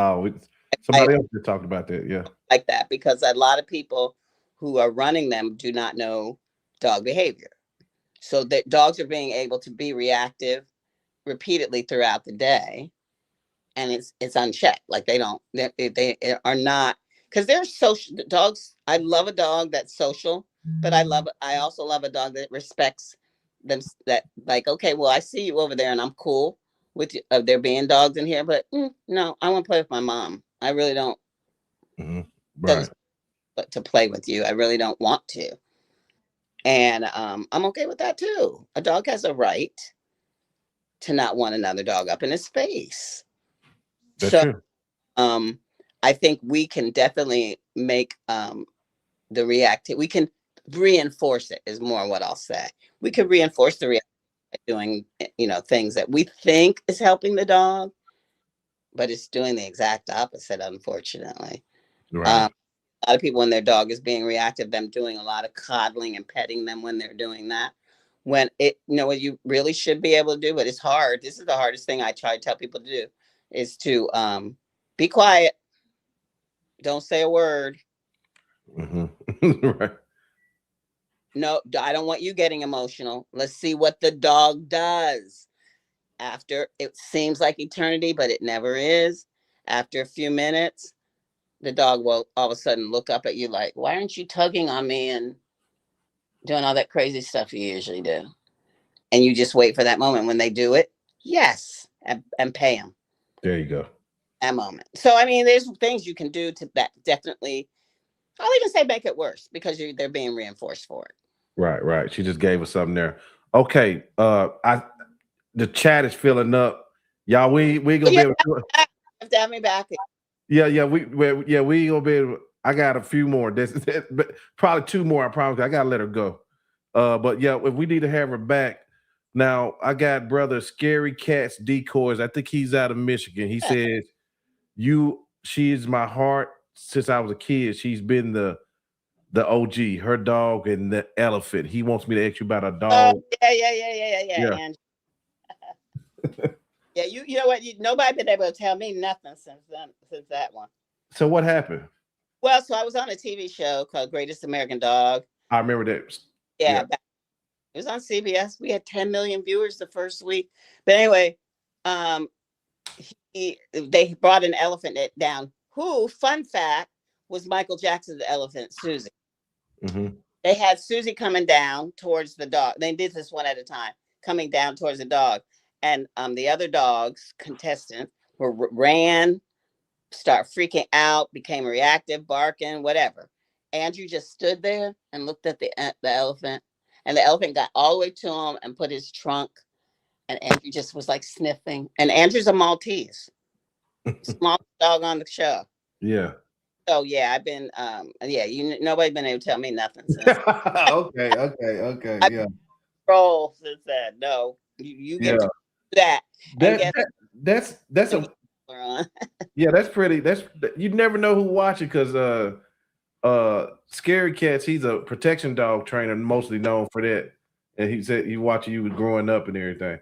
Somebody else just talked about that. Yeah, like that, because a lot of people who are running them do not know dog behavior. So that dogs are being able to be reactive repeatedly throughout the day, and it's unchecked. Like they are not, because they're social dogs. I love a dog that's social, but I also love a dog that respects them, that like, okay, well, I see you over there and I'm cool with you, there being dogs in here, but no, I want to play with my mom. I really don't. Right. But to play with you, I really don't want to. And I'm okay with that too. A dog has a right to not want another dog up in his face. That's So true. I think we can definitely make the reactive, we can reinforce it, is more what I'll say. We can reinforce the reactive by doing, things that we think is helping the dog, but it's doing the exact opposite, unfortunately. Right. A lot of people, when their dog is being reactive, them doing a lot of coddling and petting them when they're doing that. When what you really should be able to do, but it's hard. This is the hardest thing I try to tell people to do, is to be quiet. Don't say a word. Right. No, I don't want you getting emotional. Let's see what the dog does. After, it seems like eternity, but it never is. After a few minutes, the dog will all of a sudden look up at you like, why aren't you tugging on me and doing all that crazy stuff you usually do? And you just wait for that moment when they do it. Yes. And pay them There you go. that moment. So, I mean, there's things you can do to that definitely, I'll even say make it worse, because they're being reinforced for it. Right. She just gave us something there. Okay. The chat is filling up. Y'all, we gonna be able to. Have to have me back. Yeah, we gonna be able. I got a few more. But probably two more. I promise. I gotta let her go. But yeah, if we need to have her back. Now, I got brother Scary Cats Decoys. I think he's out of Michigan. He says, she is my heart since I was a kid. She's been the OG, her dog and the elephant. He wants me to ask you about a dog. Oh, yeah. And yeah, you know what? Nobody been able to tell me nothing since that one. So what happened? Well, so I was on a TV show called Greatest American Dog. I remember that. Yeah. It was on CBS. We had 10 million viewers the first week. But anyway, they brought an elephant down. Who, fun fact, was Michael Jackson's elephant, Susie. Mm-hmm. They had Susie coming down towards the dog. They did this one at a time, coming down towards the dog. And the other dogs, contestants, ran, start freaking out, became reactive, barking, whatever. Andrew just stood there and looked at the elephant. And the elephant got all the way to him and put his trunk. And Andrew just was like sniffing. And Andrew's a Maltese. Small dog on the show. Yeah. So yeah, I've been nobody's been able to tell me nothing since. Okay. Yeah. Roll since that. No, you get to do that. That's a yeah, that's pretty. You never know who watching because Scary Cats, he's a protection dog trainer, mostly known for that. And he said he watching you growing up and everything.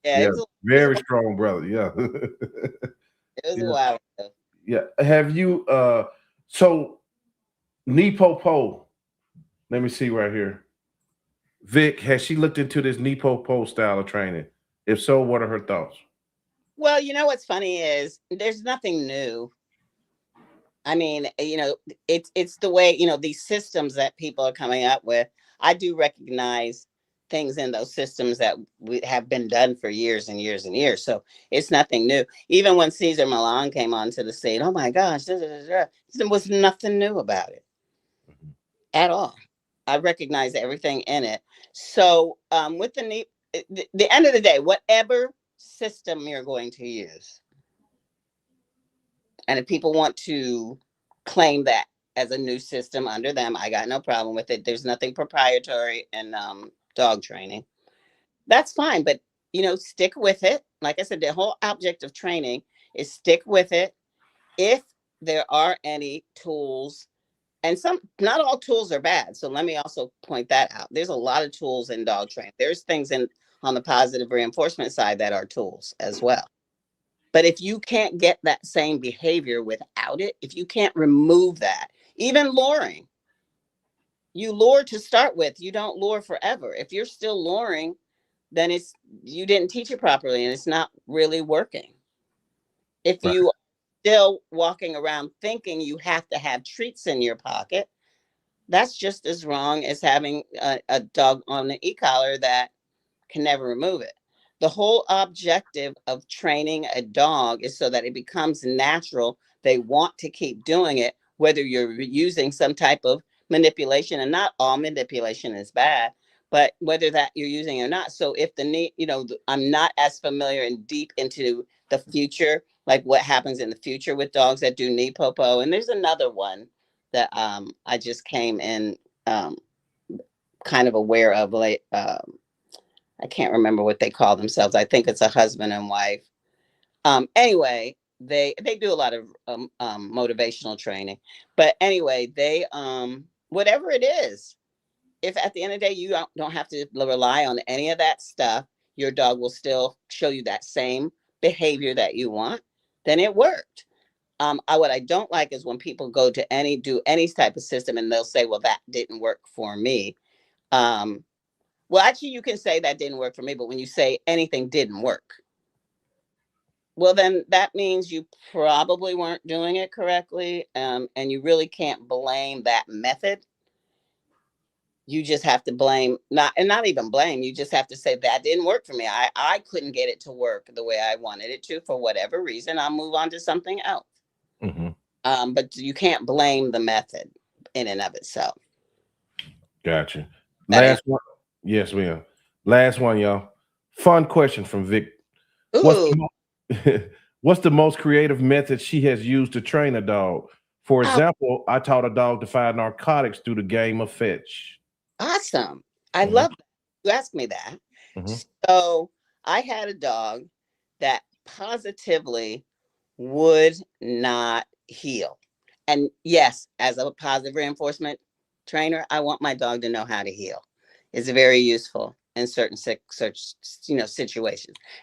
Yeah, very strong brother. Yeah. It was a while ago. Yeah. Have you so NePoPo? Let me see right here. Vic, has she looked into this NePoPo style of training? If so, what are her thoughts? Well, you know what's funny is there's nothing new. I mean, it's the way, these systems that people are coming up with. I do recognize things in those systems that have been done for years and years and years. So it's nothing new. Even when Cesar Millan came onto the scene, oh my gosh, there was nothing new about it at all. I recognize everything in it. So with the end of the day, whatever system you're going to use, and if people want to claim that as a new system under them, I got no problem with it. There's nothing proprietary in dog training. That's fine, but stick with it. Like I said, the whole object of training is stick with it. If there are any tools, and not all tools are bad. So let me also point that out. There's a lot of tools in dog training. There's things on the positive reinforcement side that are tools as well. But if you can't get that same behavior without it, if you can't remove that, even luring, you lure to start with, you don't lure forever. If you're still luring, then you didn't teach it properly and it's not really working. If you are still walking around thinking you have to have treats in your pocket, that's just as wrong as having a dog on the e-collar that can never remove it. The whole objective of training a dog is so that it becomes natural. They want to keep doing it, whether you're using some type of manipulation, and not all manipulation is bad, but whether that you're using it or not. So if I'm not as familiar and deep into the future, like what happens in the future with dogs that do NePoPo. And there's another one that I just came in kind of aware of, like I can't remember what they call themselves. I think it's a husband and wife. Anyway, they do a lot of motivational training. But anyway, they whatever it is, if at the end of the day you don't have to rely on any of that stuff, your dog will still show you that same behavior that you want, then it worked. What I don't like is when people do any type of system and they'll say, well, that didn't work for me. Well, actually, you can say that didn't work for me, but when you say anything didn't work, well, then that means you probably weren't doing it correctly, and you really can't blame that method. You just have to blame, not even blame, you just have to say that didn't work for me. I couldn't get it to work the way I wanted it to for whatever reason. I'll move on to something else. Mm-hmm. But you can't blame the method in and of itself. Gotcha. Last one. Yes, we are. Last one, y'all. Fun question from Vic. What's the most creative method she has used to train a dog? For example, I taught a dog to find narcotics through the game of fetch. Awesome. I love that. You asked me that. Mm-hmm. So I had a dog that positively would not heel. And yes, as a positive reinforcement trainer, I want my dog to know how to heel. It's very useful in certain situations.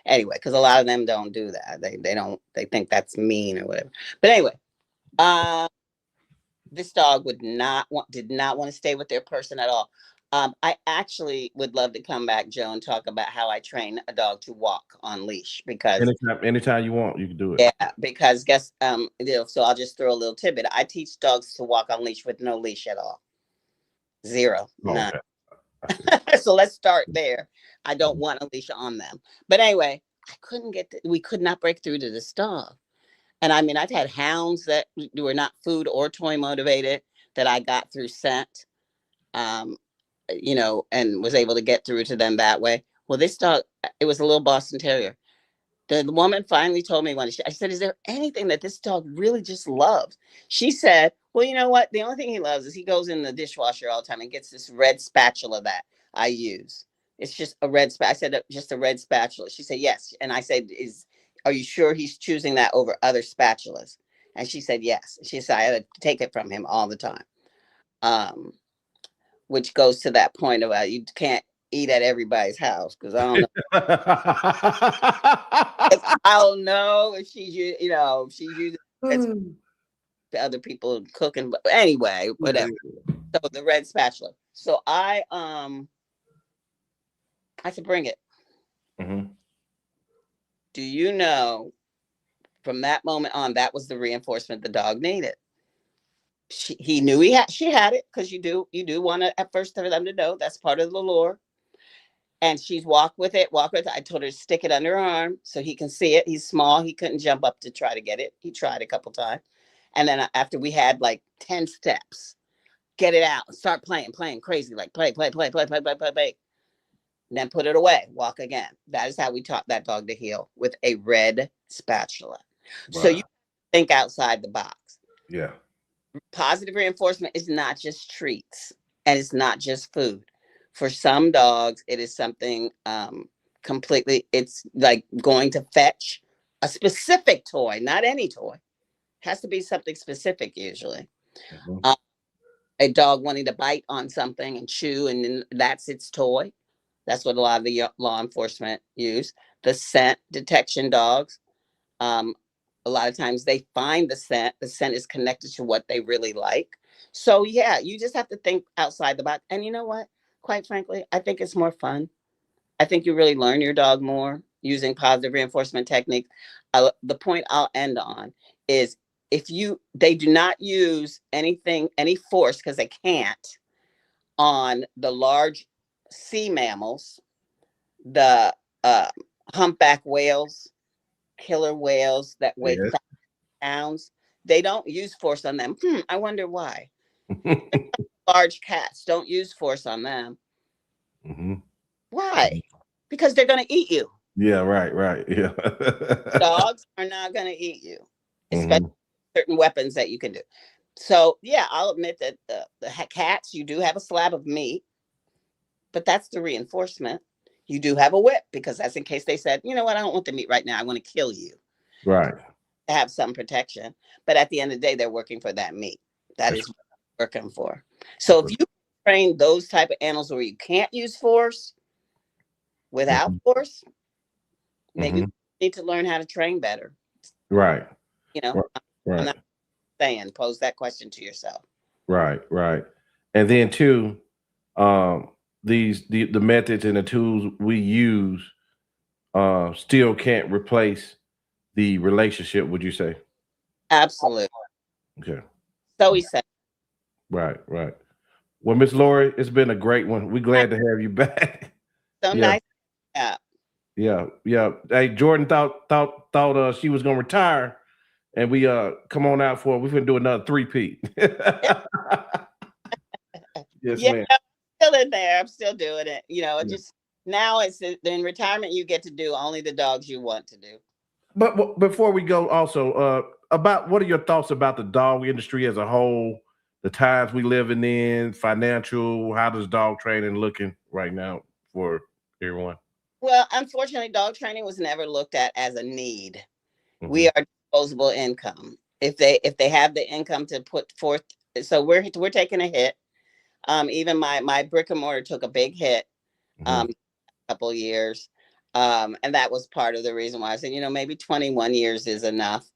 Anyway, because a lot of them don't do that. They think that's mean or whatever. But anyway, um, this dog did not want to stay with their person at all. I actually would love to come back, Joe, and talk about how I train a dog to walk on leash because Anytime you want, you can do it. yeah, because so I'll just throw a little tidbit. I teach dogs to walk on leash with no leash at all. Zero. None. Okay. So let's start there. I don't want a leash on them. But anyway, we could not break through to this dog. And I mean, I've had hounds that were not food or toy motivated that I got through scent, um, and was able to get through to them that way. Well, this dog, it was a little Boston Terrier. The woman finally told me I said, is there anything that this dog really just loves? She said, well, you know what? The only thing he loves is he goes in the dishwasher all the time and gets this red spatula that I use. It's just a red I said, just a red spatula. She said, yes. And I said, are you sure he's choosing that over other spatulas? And she said, yes. She said, I had to take it from him all the time. Which goes to that point about you can't eat at everybody's house because I don't know. I don't know if she's using to other people cooking, but anyway, whatever. So the red spatula. So I said, bring it. Mm-hmm. Do you know? From that moment on, that was the reinforcement the dog needed. He knew she had it because you do want to at first for them to know that's part of the lure. And she's walk with it. I told her to stick it under her arm so he can see it. He's small. He couldn't jump up to try to get it. He tried a couple times. And then after we had like 10 steps, get it out and start playing crazy, like play. Then put it away, walk again. That is how we taught that dog to heel, with a red spatula. Wow. So you think outside the box. Yeah. Positive reinforcement is not just treats and it's not just food. For some dogs, it is something completely, it's like going to fetch a specific toy, not any toy. It has to be something specific usually. Mm-hmm. A dog wanting to bite on something and chew, and then that's its toy. That's what a lot of the law enforcement use. The scent detection dogs. A lot of times they find the scent. The scent is connected to what they really like. So yeah, you just have to think outside the box. And you know what? Quite frankly, I think it's more fun. I think you really learn your dog more using positive reinforcement techniques. The point I'll end on is they do not use any force because they can't on the large sea mammals, the humpback whales, killer whales that weigh pounds. They don't use force on them. I wonder why. Large cats don't use force on them. Mm-hmm. Why? Because they're going to eat you. Yeah, right. Yeah. Dogs are not going to eat you, especially certain weapons that you can do. So yeah, I'll admit that the cats, you do have a slab of meat, but that's the reinforcement. You do have a whip because that's in case they said, you know what, I don't want the meat right now. I want to kill you. Right. To have some protection. But at the end of the day, they're working for that meat. That is what they're working for. So if you train those type of animals where you can't use force without force, then you need to learn how to train better. Right. Right. I'm not saying pose that question to yourself. Right. And then too, the methods and the tools we use still can't replace the relationship, would you say? Absolutely. Okay. So he said. Right. Well, Miss Laurie, it's been a great one. We're glad to have you back. So nice. Yeah. Hey, Jordan thought she was gonna retire, and we come on out for we're gonna do another 3-peat. Yes, ma'am. I'm still in there. I'm still doing it. Just now it's in retirement. You get to do only the dogs you want to do. But before we go, also about what are your thoughts about the dog industry as a whole? the times we living in, financial. How does dog training looking right now for everyone? Well, unfortunately, dog training was never looked at as a need. Mm-hmm. We are disposable income. If they have the income to put forth, so we're taking a hit. Even my brick and mortar took a big hit. Mm-hmm. Um, couple years. And that was part of the reason why I said, maybe 21 years is enough.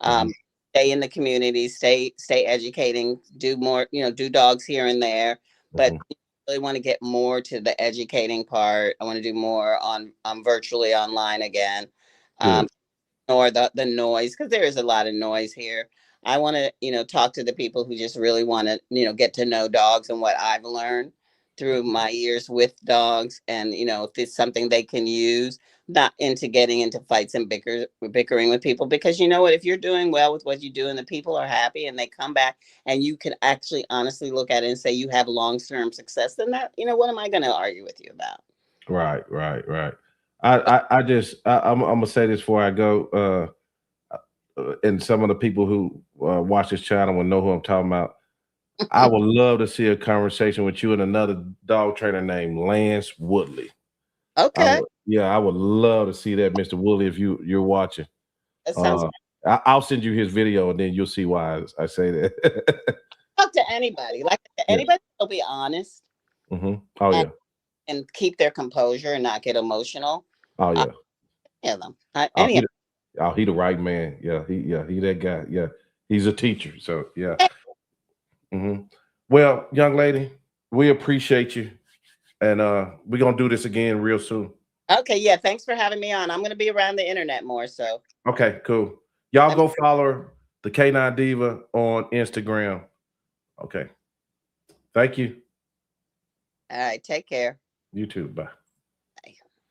Mm-hmm. Stay in the community, stay educating, do more, do dogs here and there. But Mm-hmm. I really want to get more to the educating part. I want to do more on virtually online again. Um, Good. or the noise, because there is a lot of noise here. I want to talk to the people who just really want to get to know dogs and what I've learned through my years with dogs, and if it's something they can use, not into getting into fights and bickering with people, because you know what, if you're doing well with what you do and the people are happy and they come back and you can actually honestly look at it and say you have long-term success, then that what am I going to argue with you about? Right, right, right. I'm gonna say this before I go. And some of the people who watch this channel will know who I'm talking about. I would love to see a conversation with you and another dog trainer named Lance Woodley. Okay, I would love to see that, Mr. Woodley, if you're watching. that sounds. Uh, I'll send you his video, and then you'll see why I say that. Talk to anybody. Like Yeah. anybody will be honest Oh and, yeah. and keep their composure and not get emotional. Oh Uh, yeah. Any of them. Oh, Any of he the right man. He that guy. Yeah, he's a teacher. So yeah. them. hmm Well, young lady, we appreciate you, and we're gonna do this again real soon. Okay, yeah. Thanks for having me on. I'm going to be around the internet more. So, Okay, cool. Y'all let me, go follow the Canine Diva on Instagram. Okay. Thank you. all right. Take care. You too. Bye.